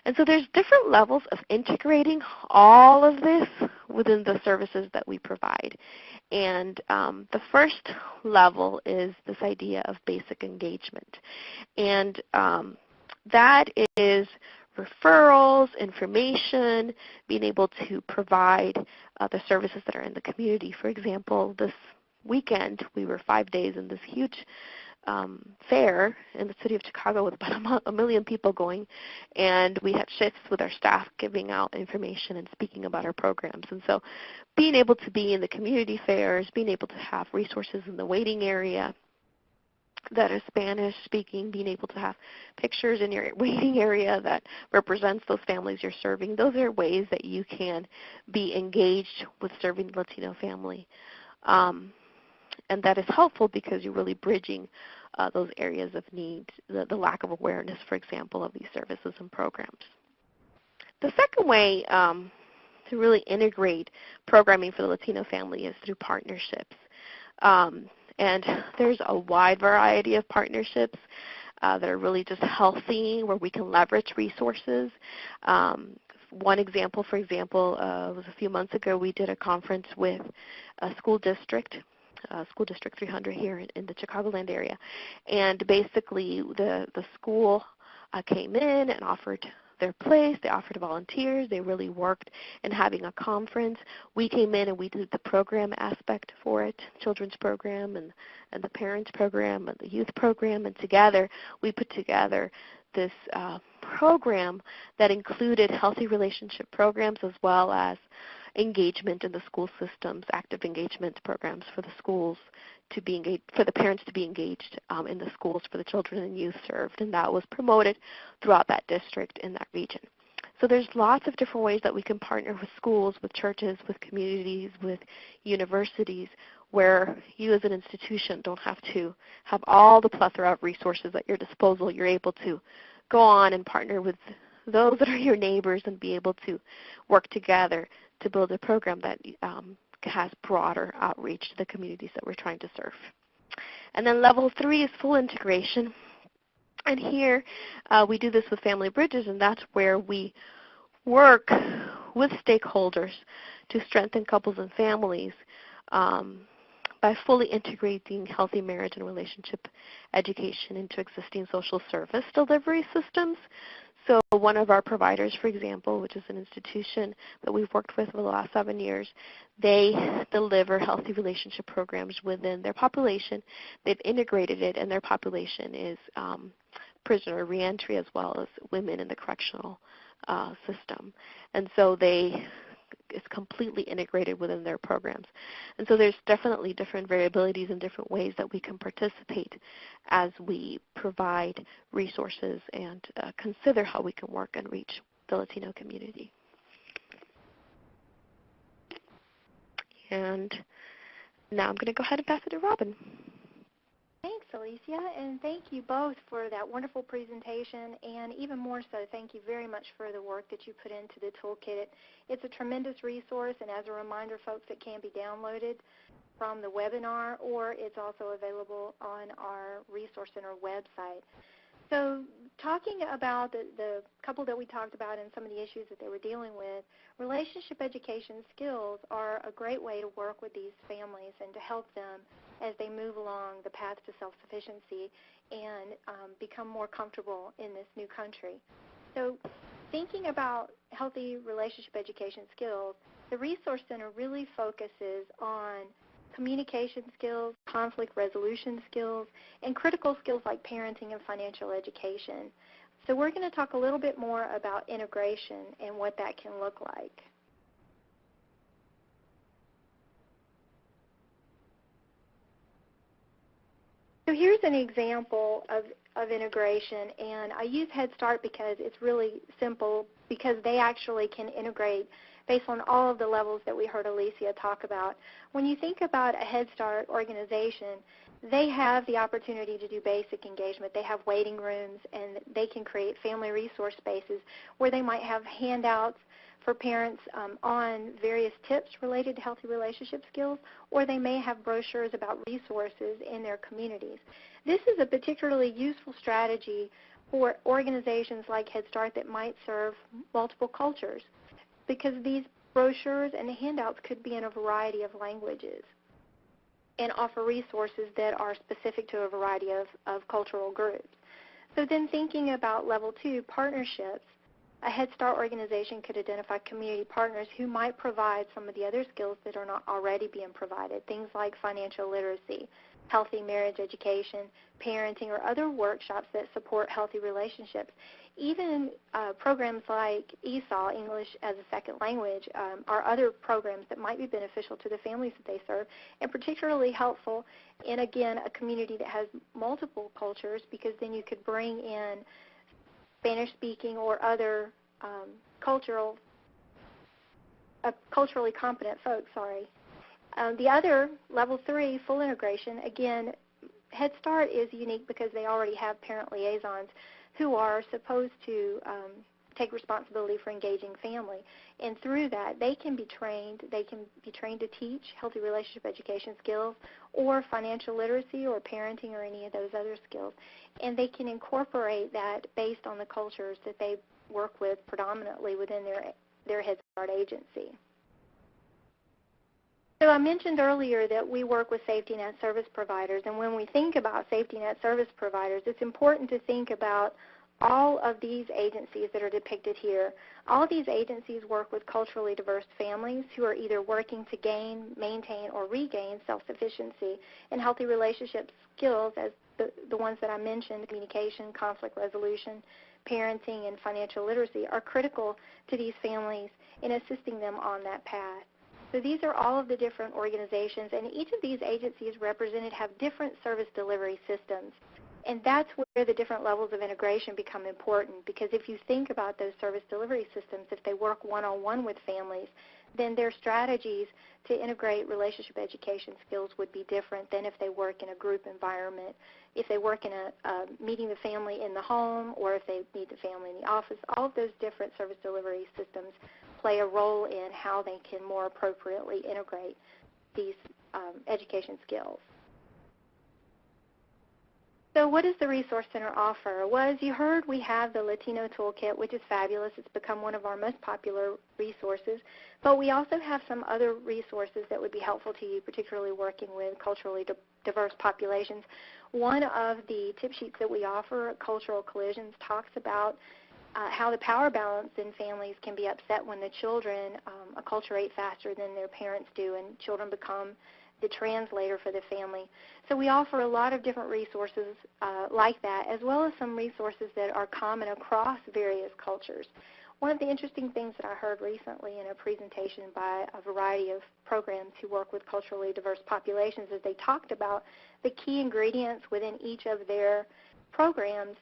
And so there's different levels of integrating all of this within the services that we provide. And the first level is this idea of basic engagement. And that is referrals, information, being able to provide the services that are in the community. For example, this weekend we were 5 days in this huge fair in the city of Chicago with about a million people going, and we had shifts with our staff giving out information and speaking about our programs. And so being able to be in the community fairs, being able to have resources in the waiting area that are Spanish speaking, being able to have pictures in your waiting area that represents those families you're serving, those are ways that you can be engaged with serving the Latino family. And that is helpful because you're really bridging those areas of need, the lack of awareness, for example, of these services and programs. The second way to really integrate programming for the Latino family is through partnerships. And there's a wide variety of partnerships that are really just healthy, where we can leverage resources. One example, for example, was a few months ago, we did a conference with a school district, School District 300 here in the Chicagoland area. And basically the school came in and offered their place. They offered volunteers. They really worked in having a conference. We came in and we did the program aspect for it, children's program and the parents program and the youth program. And together we put together this program that included healthy relationship programs as well as engagement in the school systems, active engagement programs for the schools to be engaged, for the parents to be engaged in the schools for the children and youth served, and that was promoted throughout that district in that region. So there's lots of different ways that we can partner with schools, with churches, with communities, with universities, where you as an institution don't have to have all the plethora of resources at your disposal. You're able to go on and partner with those that are your neighbors and be able to work together to build a program that has broader outreach to the communities that we're trying to serve. And then level 3 is full integration. And here we do this with Family Bridges, and that's where we work with stakeholders to strengthen couples and families by fully integrating healthy marriage and relationship education into existing social service delivery systems. So one of our providers, for example, which is an institution that we've worked with for the last 7 years, they deliver healthy relationship programs within their population. They've integrated it, and their population is prisoner reentry as well as women in the correctional system. And so it's completely integrated within their programs. And so there's definitely different variabilities and different ways that we can participate as we provide resources and consider how we can work and reach the Latino community. And now I'm going to go ahead and pass it to Robin.
Thanks, Alicia, and thank you both for that wonderful presentation, and even more so, thank you very much for the work that you put into the toolkit. It's a tremendous resource, and as a reminder, folks, it can be downloaded from the webinar, or it's also available on our Resource Center website. So talking about the couple that we talked about and some of the issues that they were dealing with, relationship education skills are a great way to work with these families and to help them as they move along the path to self-sufficiency and become more comfortable in this new country. So thinking about healthy relationship education skills, the Resource Center really focuses on communication skills, conflict resolution skills, and critical skills like parenting and financial education. So we're going to talk a little bit more about integration and what that can look like. So here's an example of integration, and I use Head Start because it's really simple, because they actually can integrate based on all of the levels that we heard Alicia talk about. When you think about a Head Start organization, they have the opportunity to do basic engagement. They have waiting rooms, and they can create family resource spaces where they might have handouts for parents on various tips related to healthy relationship skills, or they may have brochures about resources in their communities. This is a particularly useful strategy for organizations like Head Start that might serve multiple cultures, because these brochures and handouts could be in a variety of languages and offer resources that are specific to a variety of cultural groups. So then thinking about level 2, partnerships, a Head Start organization could identify community partners who might provide some of the other skills that are not already being provided, things like financial literacy, healthy marriage education, parenting, or other workshops that support healthy relationships. Even programs like ESOL, English as a Second Language, are other programs that might be beneficial to the families that they serve, and particularly helpful in, again, a community that has multiple cultures, because then you could bring in Spanish-speaking or other culturally competent folks, The other, level 3, full integration, again, Head Start is unique because they already have parent liaisons who are supposed to take responsibility for engaging family. And through that, they can be trained to teach healthy relationship education skills or financial literacy or parenting or any of those other skills. And they can incorporate that based on the cultures that they work with predominantly within their Head Start agency. So I mentioned earlier that we work with safety net service providers, and when we think about safety net service providers, it's important to think about all of these agencies that are depicted here. All of these agencies work with culturally diverse families who are either working to gain, maintain, or regain self-sufficiency and healthy relationship skills, as the ones that I mentioned, communication, conflict resolution, parenting, and financial literacy, are critical to these families in assisting them on that path. So these are all of the different organizations, and each of these agencies represented have different service delivery systems. And that's where the different levels of integration become important, because if you think about those service delivery systems, if they work one-on-one with families, then their strategies to integrate relationship education skills would be different than if they work in a group environment, if they work in meeting the family in the home, or if they meet the family in the office. All of those different service delivery systems play a role in how they can more appropriately integrate these education skills. So what does the Resource Center offer? Well, as you heard, we have the Latino Toolkit, which is fabulous. It's become one of our most popular resources. But we also have some other resources that would be helpful to you, particularly working with culturally diverse populations. One of the tip sheets that we offer, Cultural Collisions, talks about how the power balance in families can be upset when the children acculturate faster than their parents do, and children become the translator for the family. So we offer a lot of different resources like that, as well as some resources that are common across various cultures. One of the interesting things that I heard recently in a presentation by a variety of programs who work with culturally diverse populations is they talked about the key ingredients within each of their programs.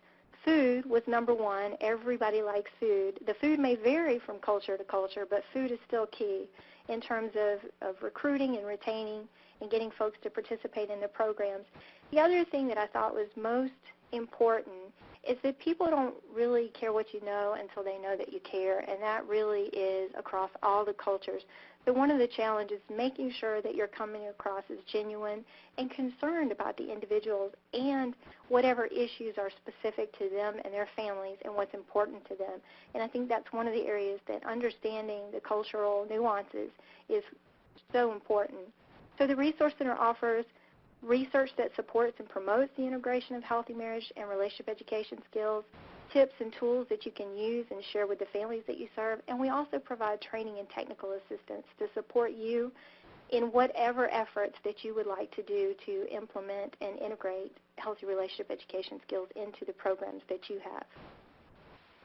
Food was number one. Everybody likes food. The food may vary from culture to culture, but food is still key in terms of recruiting and retaining and getting folks to participate in the programs. The other thing that I thought was most important is that people don't really care what you know until they know that you care, and that really is across all the cultures. So one of the challenges is making sure that you're coming across as genuine and concerned about the individuals and whatever issues are specific to them and their families and what's important to them. And I think that's one of the areas that understanding the cultural nuances is so important. So the Resource Center offers research that supports and promotes the integration of healthy marriage and relationship education skills, tips and tools that you can use and share with the families that you serve, and we also provide training and technical assistance to support you in whatever efforts that you would like to do to implement and integrate healthy relationship education skills into the programs that you have.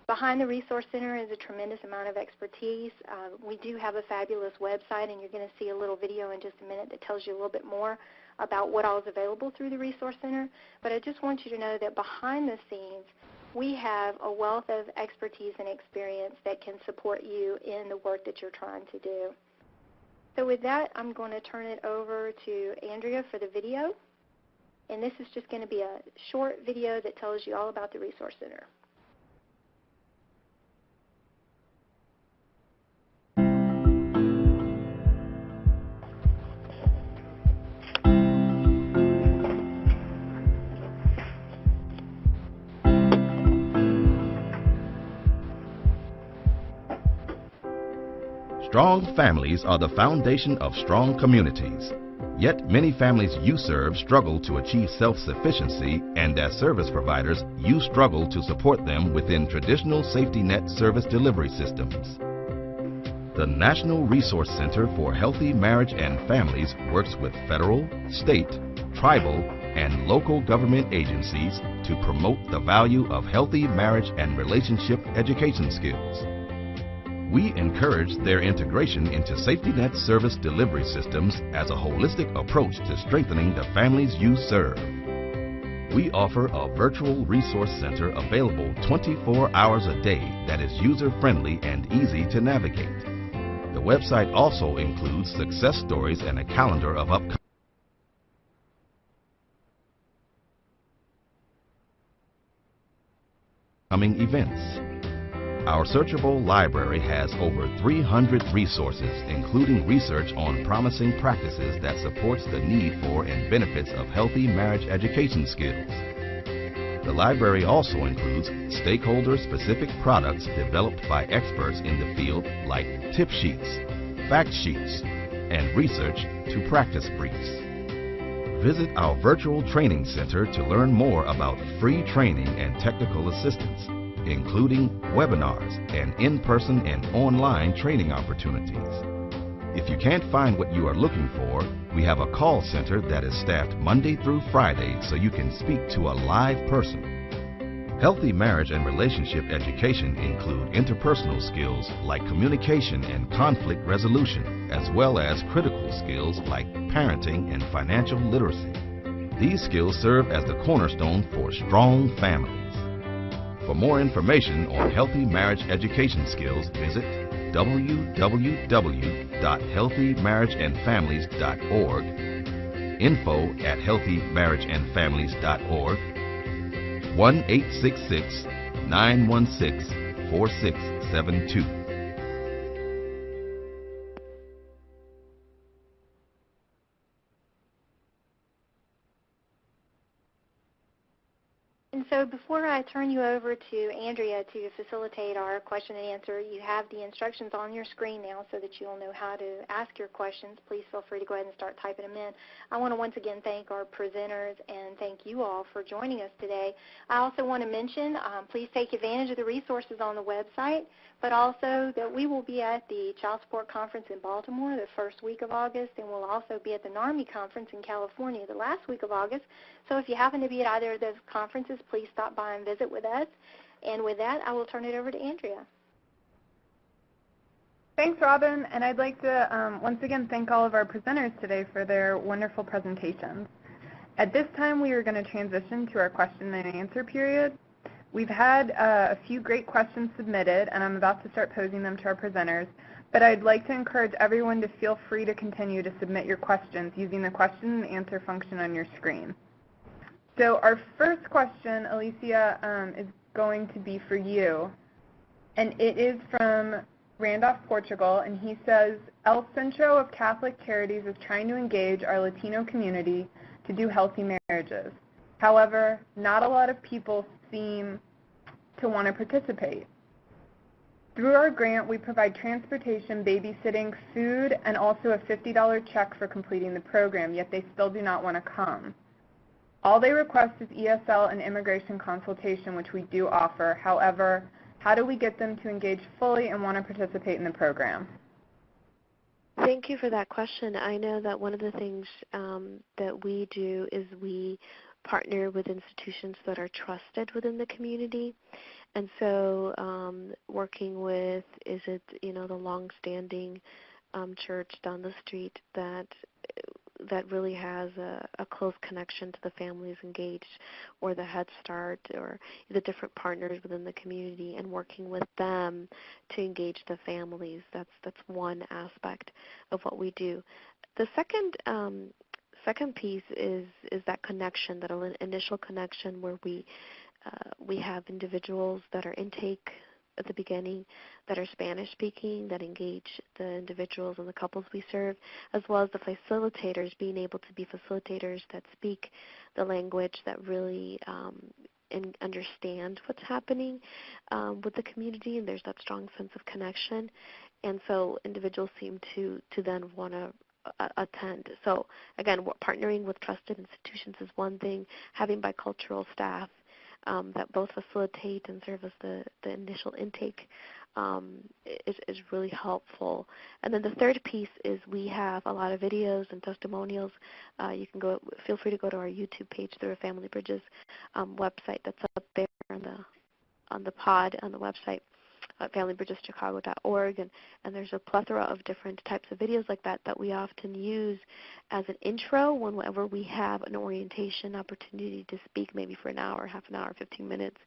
Behind the Resource Center is a tremendous amount of expertise. We do have a fabulous website, and you're going to see a little video in just a minute that tells you a little bit more about what all is available through the Resource Center. But I just want you to know that behind the scenes, we have a wealth of expertise and experience that can support you in the work that you're trying to do. So with that, I'm going to turn it over to Andrea for the video. And this is just going to be a short video that tells you all about the Resource Center.
Strong families are the foundation of strong communities. Yet many families you serve struggle to achieve self-sufficiency, and as service providers, you struggle to support them within traditional safety net service delivery systems. The National Resource Center for Healthy Marriage and Families works with federal, state, tribal, and local government agencies to promote the value of healthy marriage and relationship education skills. We encourage their integration into safety net service delivery systems as a holistic approach to strengthening the families you serve. We offer a virtual resource center available 24 hours a day that is user-friendly and easy to navigate. The website also includes success stories and a calendar of upcoming events. Our searchable library has over 300 resources, including research on promising practices that supports the need for and benefits of healthy marriage education skills. The library also includes stakeholder-specific products developed by experts in the field like tip sheets, fact sheets, and research to practice briefs. Visit our virtual training center to learn more about free training and technical assistance, including webinars and in-person and online training opportunities. If you can't find what you are looking for, we have a call center that is staffed Monday through Friday so you can speak to a live person. Healthy marriage and relationship education include interpersonal skills like communication and conflict resolution, as well as critical skills like parenting and financial literacy. These skills serve as the cornerstone for strong families. For more information on healthy marriage education skills, visit www.healthymarriageandfamilies.org, info@healthymarriageandfamilies.org, 1-866-916-4672.
And so before I turn you over to Andrea to facilitate our question and answer, you have the instructions on your screen now so that you'll know how to ask your questions. Please feel free to go ahead and start typing them in. I want to once again thank our presenters and thank you all for joining us today. I also want to mention, please take advantage of the resources on the website, but also that we will be at the Child Support Conference in Baltimore the first week of August, and we'll also be at the NARMI Conference in California the last week of August. So if you happen to be at either of those conferences, please stop by and visit with us. And with that, I will turn it over to Andrea.
Thanks, Robin, and I'd like to once again thank all of our presenters today for their wonderful presentations. At this time, we are going to transition to our question and answer period. We've had a few great questions submitted, and I'm about to start posing them to our presenters, but I'd like to encourage everyone to feel free to continue to submit your questions using the question and answer function on your screen. So our first question, Alicia, is going to be for you. And it is from Randolph, Portugal. And he says, El Centro of Catholic Charities is trying to engage our Latino community to do healthy marriages. However, not a lot of people seem to want to participate. Through our grant, we provide transportation, babysitting, food, and also a $50 check for completing the program, yet they still do not want to come. All they request is ESL and immigration consultation, which we do offer. However, how do we get them to engage fully and want to participate in the program?
Thank you for that question. I know that one of the things that we do is we partner with institutions that are trusted within the community. And so working with, is it, the long-standing church down the street that really has a close connection to the families engaged, or the Head Start, or the different partners within the community, and working with them to engage the families. That's one aspect of what we do. The second piece is that connection, that initial connection where we have individuals that are intake at the beginning that are Spanish speaking, that engage the individuals and the couples we serve, as well as the facilitators being able to be facilitators that speak the language, that really understand what's happening with the community, and there's that strong sense of connection. And so individuals seem to then want to attend. So again, partnering with trusted institutions is one thing. Having bicultural staff that both facilitate and serve as the initial intake is really helpful. And then the third piece is we have a lot of videos and testimonials. You can feel free to go to our YouTube page through a Family Bridges website that's up there on the pod on the website. FamilyBridgesChicago.org, and there's a plethora of different types of videos like that we often use as an intro whenever we have an orientation opportunity to speak, maybe for an hour, half an hour, 15 minutes,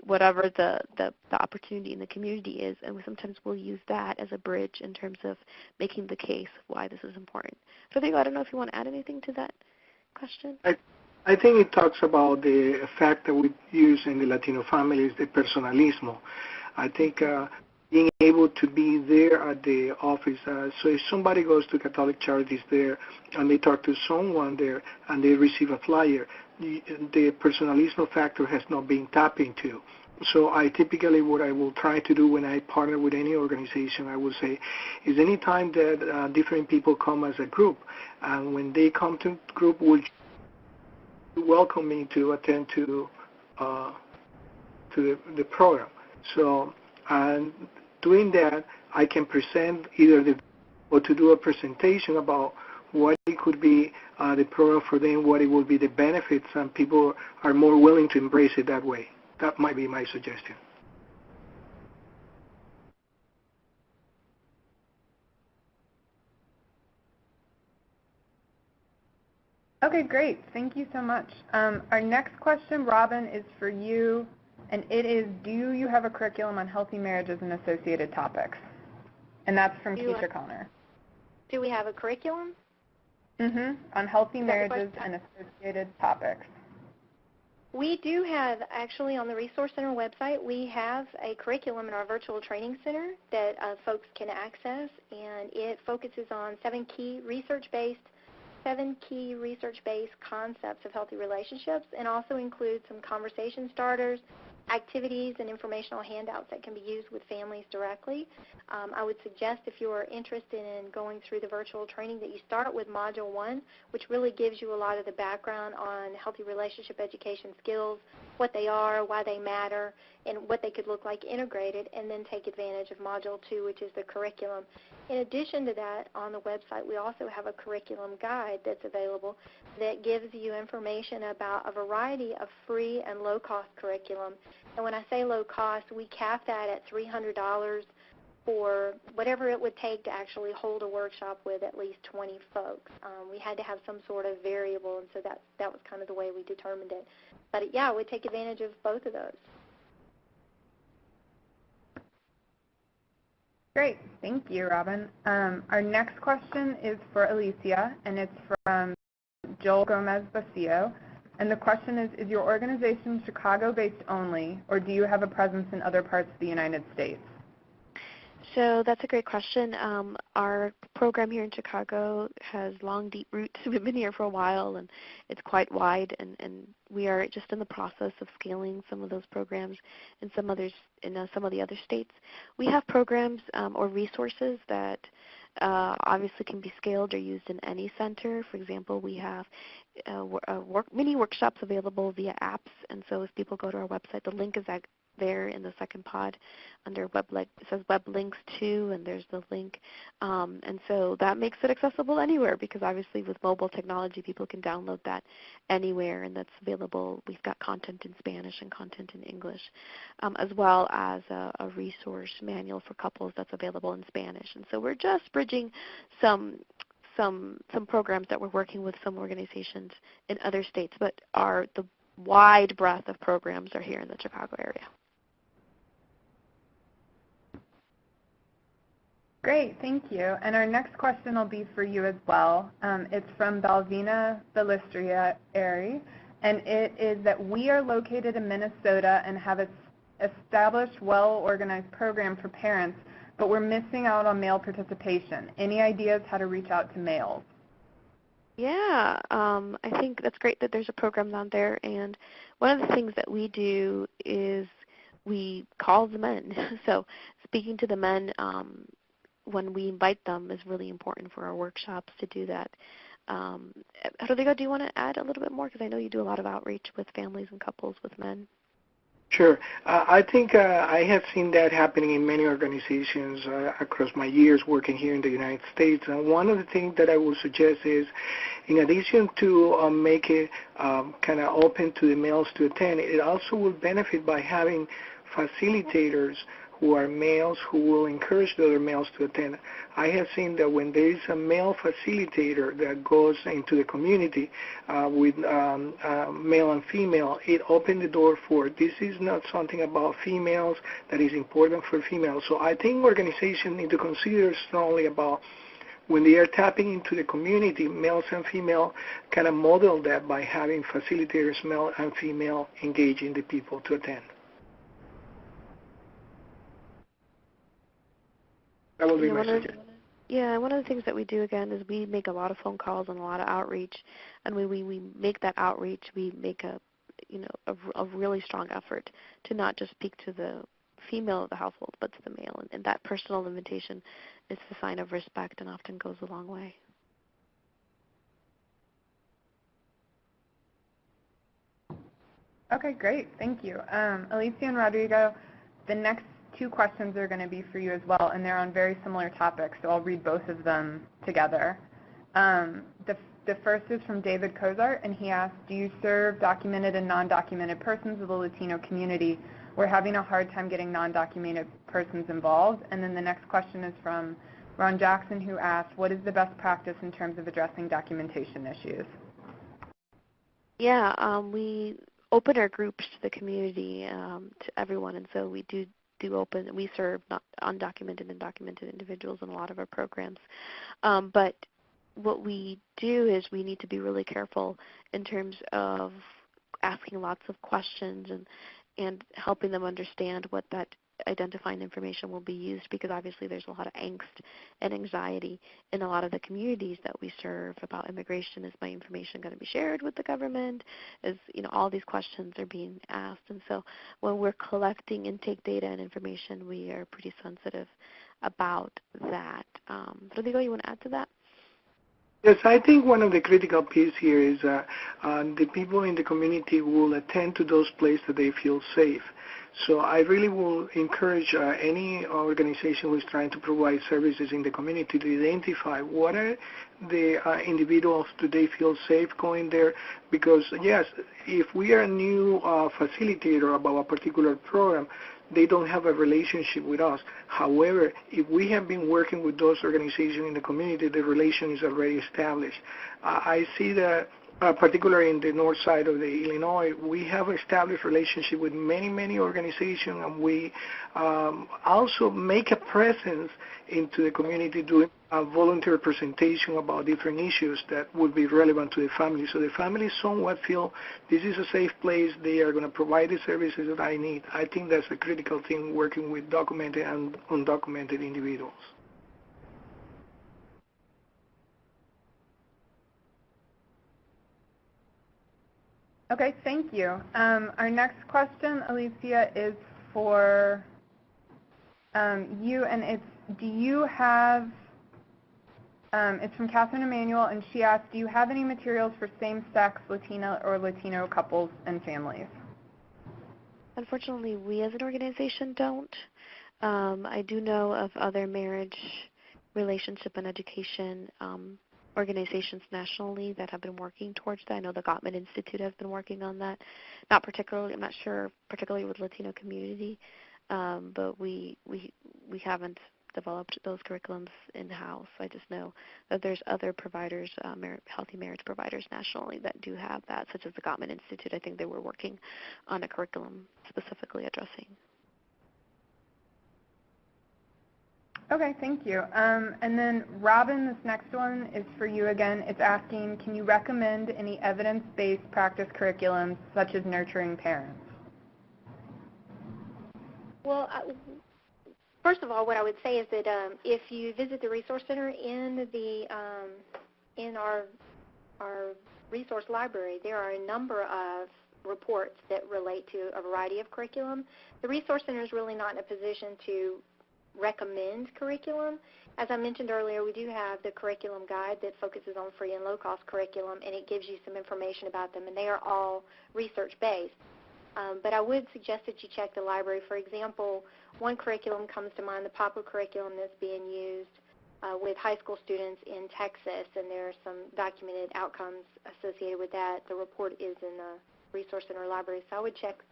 whatever the opportunity in the community is. And sometimes we'll use that as a bridge in terms of making the case of why this is important. Rodrigo, I don't know if you want to add anything to that question.
I think it talks about the fact that we use in the Latino families, the personalismo. I think being able to be there at the office, so if somebody goes to Catholic Charities there and they talk to someone there and they receive a flyer, the personalismo factor has not been tapped into. So I typically, what I will try to do when I partner with any organization, I will say, is anytime that different people come as a group, and when they come to group, would you welcome me to attend to the program? So, and doing that, I can present or to do a presentation about what it could be the program for them, what it will be the benefits, and people are more willing to embrace it that way. That might be my suggestion.
Okay, great. Thank you so much. Our next question, Robin, is for you. And it is, do you have a curriculum on healthy marriages and associated topics? And that's from Keisha Connor.
Do we have a curriculum?
On healthy marriages and associated topics.
We do have, actually, on the Resource Center website, we have a curriculum in our virtual training center that folks can access, and it focuses on 7 key research-based concepts of healthy relationships, and also includes some conversation starters, activities, and informational handouts that can be used with families directly. I would suggest, if you are interested in going through the virtual training, that you start with Module 1, which really gives you a lot of the background on healthy relationship education skills, what they are, why they matter, and what they could look like integrated, and then take advantage of Module 2, which is the curriculum. In addition to that, on the website, we also have a curriculum guide that's available that gives you information about a variety of free and low-cost curriculum. And when I say low cost, we cap that at $300 for whatever it would take to actually hold a workshop with at least 20 folks. We had to have some sort of variable, and so that was kind of the way we determined it. But yeah, we take advantage of both of those.
Great. Thank you, Robin. Our next question is for Alicia, and it's from Joel Gomez Basillo. And the question is your organization Chicago-based only, or do you have a presence in other parts of the United States?
So that's a great question. Our program here in Chicago has long, deep roots. We've been here for a while, and it's quite wide, and we are just in the process of scaling some of those programs in some of the other states. We have programs or resources that obviously can be scaled or used in any center. For example, we have mini workshops available via apps, and so if people go to our website, the link is there in the second pod under it says web links to, and there's the link. And so that makes it accessible anywhere, because obviously with mobile technology, people can download that anywhere, and that's available. We've got content in Spanish and content in English, as well as a resource manual for couples that's available in Spanish. And so we're just bridging some programs that we're working with some organizations in other states, but the wide breadth of programs are here in the Chicago area.
Great, thank you. And our next question will be for you as well. It's from Balvina Balistrieri, and it is that we are located in Minnesota and have an established, well-organized program for parents, but we're missing out on male participation. Any ideas how to reach out to males?
Yeah, I think that's great that there's a program down there, and one of the things that we do is we call the men. So speaking to the men when we invite them is really important for our workshops to do that. Rodrigo, do you want to add a little bit more? Because I know you do a lot of outreach with families and couples with men.
Sure. I think I have seen that happening in many organizations across my years working here in the United States. And one of the things that I would suggest is, in addition to make it kind of open to the males to attend, it also will benefit by having facilitators who are males who will encourage the other males to attend. I have seen that when there is a male facilitator that goes into the community with male and female, it opens the door for this is not something about females that is important for females. So I think organizations need to consider strongly about when they are tapping into the community, males and female, kind of model that by having facilitators, male and female, engaging the people to attend. That will be my suggestion.
Yeah, one of the things that we do, again, is we make a lot of phone calls and a lot of outreach, and we make that outreach, we make a really strong effort to not just speak to the female of the household, but to the male, and that personal invitation is a sign of respect and often goes a long way.
Okay, great, thank you. Alicia and Rodrigo, the next two questions are going to be for you as well, and they're on very similar topics, so I'll read both of them together. The first is from David Cozart, and he asks, do you serve documented and non-documented persons of the Latino community? We're having a hard time getting non-documented persons involved. And then the next question is from Ron Jackson, who asks, what is the best practice in terms of addressing documentation issues?
Yeah, we open our groups to the community, to everyone, and so we do open. We serve not undocumented and documented individuals in a lot of our programs. But what we do is we need to be really careful in terms of asking lots of questions and helping them understand what that identifying information will be used, because obviously there's a lot of angst and anxiety in a lot of the communities that we serve about immigration. Is my information going to be shared with the government? All these questions are being asked. And so when we're collecting intake data and information, we are pretty sensitive about that. Rodrigo, you want to add to that?
Yes, I think one of the critical pieces here is the people in the community will attend to those places that they feel safe. So I really will encourage any organization who is trying to provide services in the community to identify what are the individuals, do they feel safe going there? Because yes, if we are a new facilitator about a particular program, they don't have a relationship with us. However, if we have been working with those organizations in the community, the relation is already established. I see that particularly in the north side of the Illinois, we have established relationship with many organizations, and we also make a presence into the community doing a volunteer presentation about different issues that would be relevant to the family. So the families somewhat feel this is a safe place, they are going to provide the services that I need. I think that's a critical thing working with documented and undocumented individuals.
Okay, thank you. Our next question, Alicia, is for you, and it's, do you have, it's from Catherine Emanuel, and she asked, do you have any materials for same-sex Latina or Latino couples and families?
Unfortunately, we as an organization don't. I do know of other marriage, relationship, and education organizations nationally that have been working towards that. I know the Gottman Institute has been working on that. Not particularly, I'm not sure, particularly with Latino community, but we haven't developed those curriculums in-house. I just know that there's other providers, healthy marriage providers nationally that do have that, such as the Gottman Institute. I think they were working on a curriculum specifically addressing.
Okay, thank you. And then Robin, this next one is for you again. It's asking, can you recommend any evidence-based practice curriculums such as nurturing parents?
Well, first of all, what I would say is that if you visit the Resource Center in our resource library, there are a number of reports that relate to a variety of curriculum. The Resource Center is really not in a position to recommend curriculum. As I mentioned earlier, we do have the curriculum guide that focuses on free and low-cost curriculum, and it gives you some information about them, and they are all research-based. But I would suggest that you check the library. For example, one curriculum comes to mind, the PAPA curriculum that's being used with high school students in Texas, and there are some documented outcomes associated with that. The report is in the Resource Center library, so I would check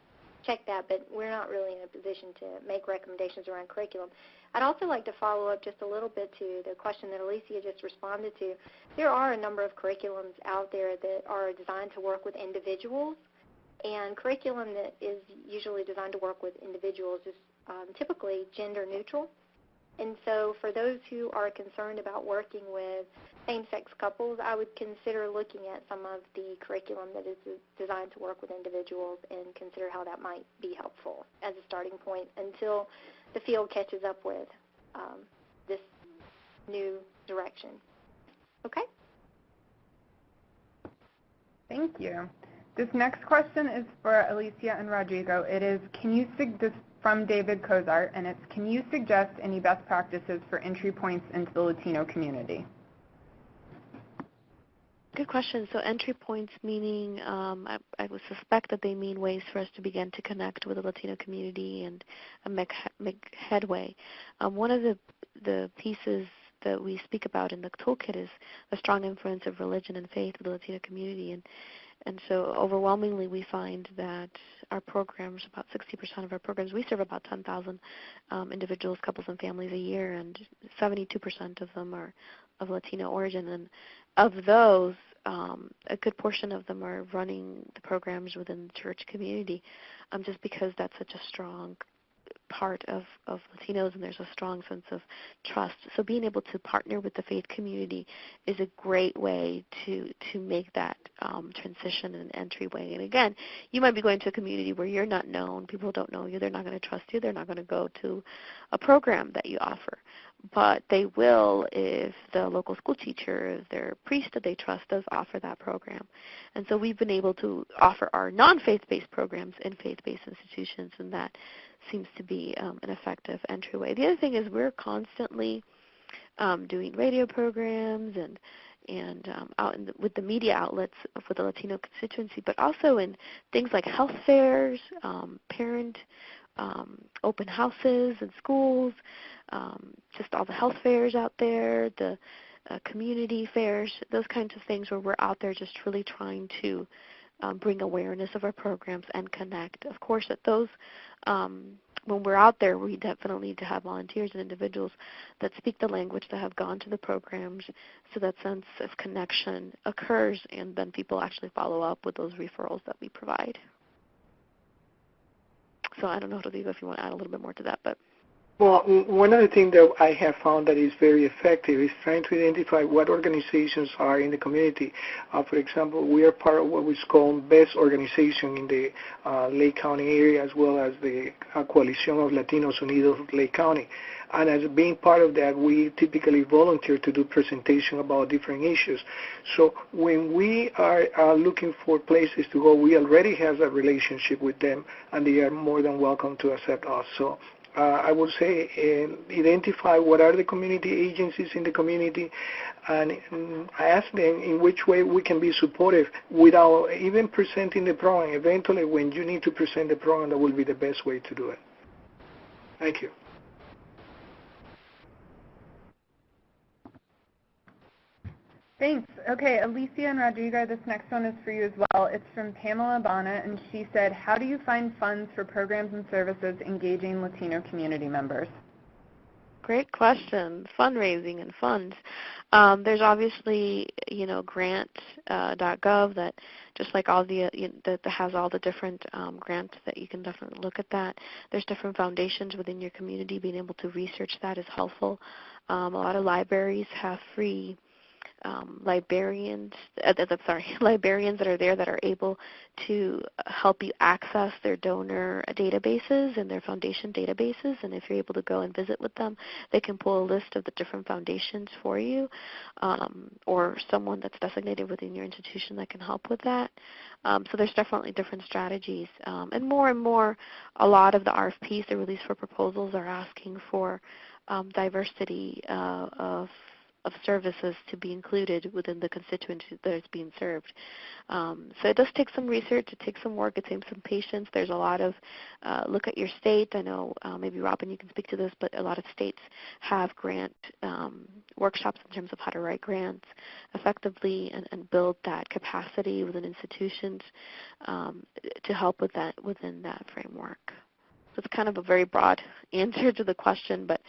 that, but we're not really in a position to make recommendations around curriculum. I'd also like to follow up just a little bit to the question that Alicia just responded to. There are a number of curriculums out there that are designed to work with individuals, and curriculum that is usually designed to work with individuals is typically gender neutral. And so for those who are concerned about working with same-sex couples, I would consider looking at some of the curriculum that is designed to work with individuals and consider how that might be helpful as a starting point until the field catches up with this new direction. Okay?
Thank you. This next question is for Alicia and Rodrigo. It is, this from David Kozart, and it's, can you suggest any best practices for entry points into the Latino community?
Good question. So entry points meaning, I would suspect that they mean ways for us to begin to connect with the Latino community and make headway. One of the pieces that we speak about in the toolkit is a strong influence of religion and faith with the Latino community. And so overwhelmingly we find that our programs, about 60% of our programs, we serve about 10,000 individuals, couples, and families a year, and 72% of them are of Latino origin. And of those, a good portion of them are running the programs within the church community, just because that's such a strong part of Latinos, and there's a strong sense of trust. So being able to partner with the faith community is a great way to make that transition and entryway. And again, you might be going to a community where you're not known, people don't know you, they're not going to trust you, they're not going to go to a program that you offer. But they will if the local school teacher, if their priest that they trust does offer that program. And so we've been able to offer our non-faith-based programs in faith-based institutions, and that seems to be an effective entryway. The other thing is we're constantly doing radio programs and out with the media outlets for the Latino constituency, but also in things like health fairs, parent open houses in schools, just all the health fairs out there, the community fairs, those kinds of things where we're out there just really trying to bring awareness of our programs and connect. Of course, at those when we're out there, we definitely need to have volunteers and individuals that speak the language, that have gone to the programs, so that sense of connection occurs, and then people actually follow up with those referrals that we provide. So I don't know, Rodrigo, if you want to add a little bit more to that, but.
Well, one of the things that I have found that is very effective is trying to identify what organizations are in the community. For example, we are part of what we call best organization in the Lake County area, as well as the Coalición of Latinos Unidos of Lake County. And as being part of that, we typically volunteer to do presentation about different issues. So when we are looking for places to go, we already have a relationship with them, and they are more than welcome to accept us. So I would say identify what are the community agencies in the community, and ask them in which way we can be supportive without even presenting the program. Eventually, when you need to present the program, that will be the best way to do it. Thank you.
Thanks. Okay, Alicia and Rodrigo, this next one is for you as well. It's from Pamela Bonnet, and she said, how do you find funds for programs and services engaging Latino community members?
Great question. Fundraising and funds. There's obviously, grant.gov that just like all the that has all the different grants that you can definitely look at that. There's different foundations within your community. Being able to research that is helpful. A lot of libraries have free librarians that are there that are able to help you access their donor databases and their foundation databases, and if you're able to go and visit with them, they can pull a list of the different foundations for you, or someone that's designated within your institution that can help with that. So there's definitely different strategies, and more, a lot of the RFPs that are released for proposals are asking for diversity of services to be included within the constituency that is being served. So it does take some research, it takes some work, it takes some patience. There's a lot of look at your state. I know maybe Robin, you can speak to this, but a lot of states have grant workshops in terms of how to write grants effectively and build that capacity within institutions to help with that within that framework. So it's kind of a very broad answer to the question, but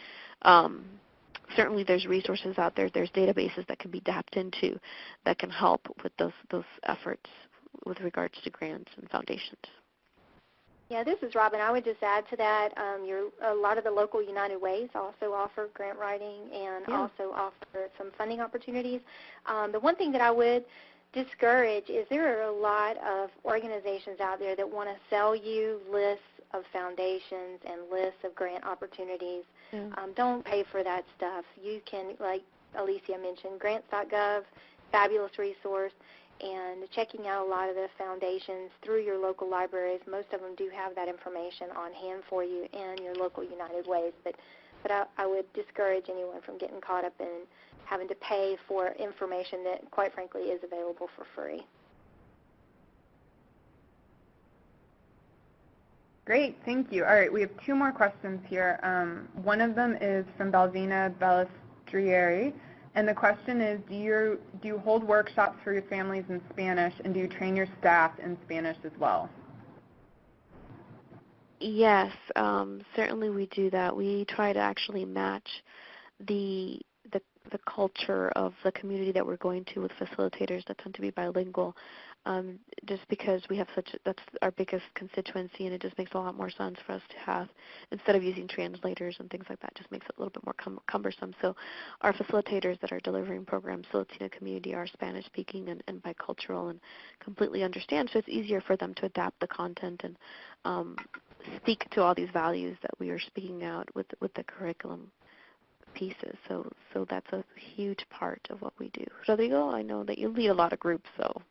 certainly there's resources out there, there's databases that can be tapped into that can help with those efforts with regards to grants and foundations.
Yeah, this is Robin. I would just add to that, a lot of the local United Ways also offer grant writing and also offer some funding opportunities. The one thing that I would discourage is there are a lot of organizations out there that want to sell you lists of foundations and lists of grant opportunities. Don't pay for that stuff. You can, like Alicia mentioned, grants.gov, fabulous resource, and checking out a lot of the foundations through your local libraries. Most of them do have that information on hand for you in your local United Ways, but I would discourage anyone from getting caught up in having to pay for information that, quite frankly, is available for free.
Great, thank you. All right, we have two more questions here. One of them is from Balvina Balestrieri, and the question is, do you hold workshops for your families in Spanish, and do you train your staff in Spanish as well?
Yes, certainly we do that. We try to actually match the culture of the community that we're going to with facilitators that tend to be bilingual, just because we have that's our biggest constituency, and it just makes a lot more sense for us to have, instead of using translators and things like that, just makes it a little bit more cumbersome. So our facilitators that are delivering programs to the Latino community are Spanish-speaking and bicultural and completely understand, so it's easier for them to adapt the content and speak to all these values that we are speaking out with the curriculum pieces. So that's a huge part of what we do. Rodrigo, I know that you lead a lot of groups, so.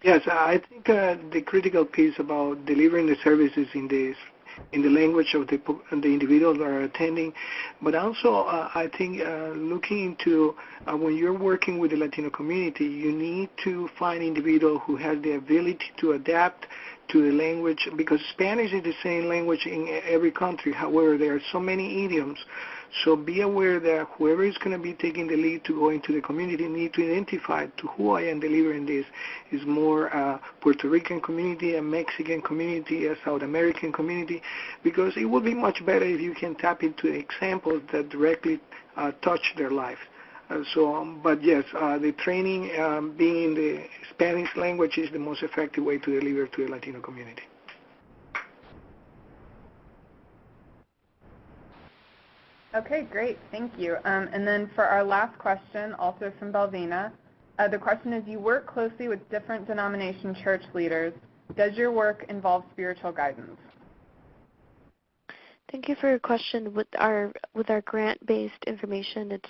Yes, I think the critical piece about delivering the services in the language of the individuals that are attending, but also I think looking into when you're working with the Latino community, you need to find individuals who have the ability to adapt to the language, because Spanish is the same language in every country. However, there are so many idioms. So be aware that whoever is going to be taking the lead to go into the community need to identify to who I am delivering this. Is more Puerto Rican community, a Mexican community, a South American community, because it would be much better if you can tap into examples that directly touch their life. But yes, the training being in the Spanish language is the most effective way to deliver to the Latino community.
Okay, great. Thank you. And then for our last question, also from Belvina, the question is, you work closely with different denomination church leaders. Does your work involve spiritual guidance?
Thank you for your question. With our grant-based information,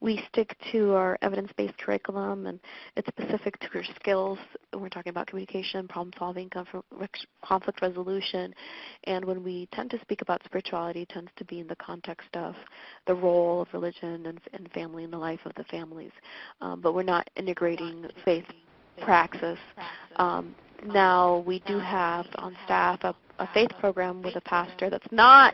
we stick to our evidence-based curriculum, and it's specific to your skills. We're talking about communication, problem-solving, conflict resolution, and when we tend to speak about spirituality, it tends to be in the context of the role of religion and family in the life of the families. But we're not integrating faith praxis. Now we do have on staff a faith program with a pastor that's not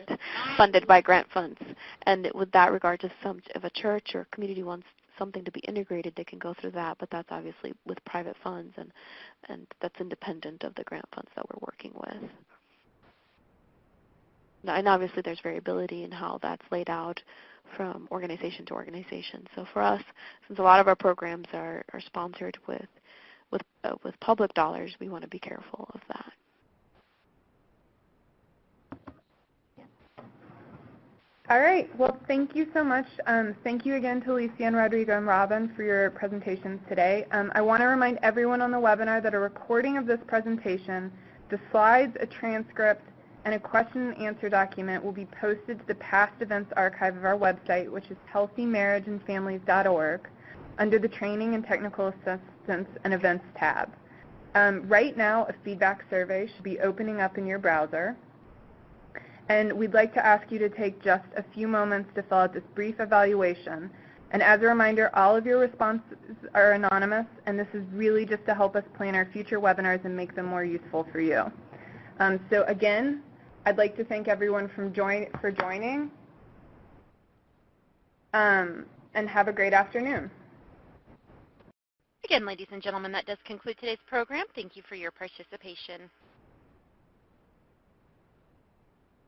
funded by grant funds, and with that regard, if a church or community wants something to be integrated, they can go through that, but that's obviously with private funds, and that's independent of the grant funds that we're working with. And obviously there's variability in how that's laid out from organization to organization. So for us, since a lot of our programs are sponsored with public dollars, we want to be careful of that.
All right. Well, thank you so much. Thank you again to Alicia and Rodrigo and Robin for your presentations today. I want to remind everyone on the webinar that a recording of this presentation, the slides, a transcript, and a question and answer document will be posted to the past events archive of our website, which is healthymarriageandfamilies.org, under the Training and Technical Assistance and Events tab. Right now, a feedback survey should be opening up in your browser. And we'd like to ask you to take just a few moments to fill out this brief evaluation. And as a reminder, all of your responses are anonymous, and this is really just to help us plan our future webinars and make them more useful for you. So again, I'd like to thank everyone for joining, and have a great afternoon.
Again, ladies and gentlemen, that does conclude today's program. Thank you for your participation.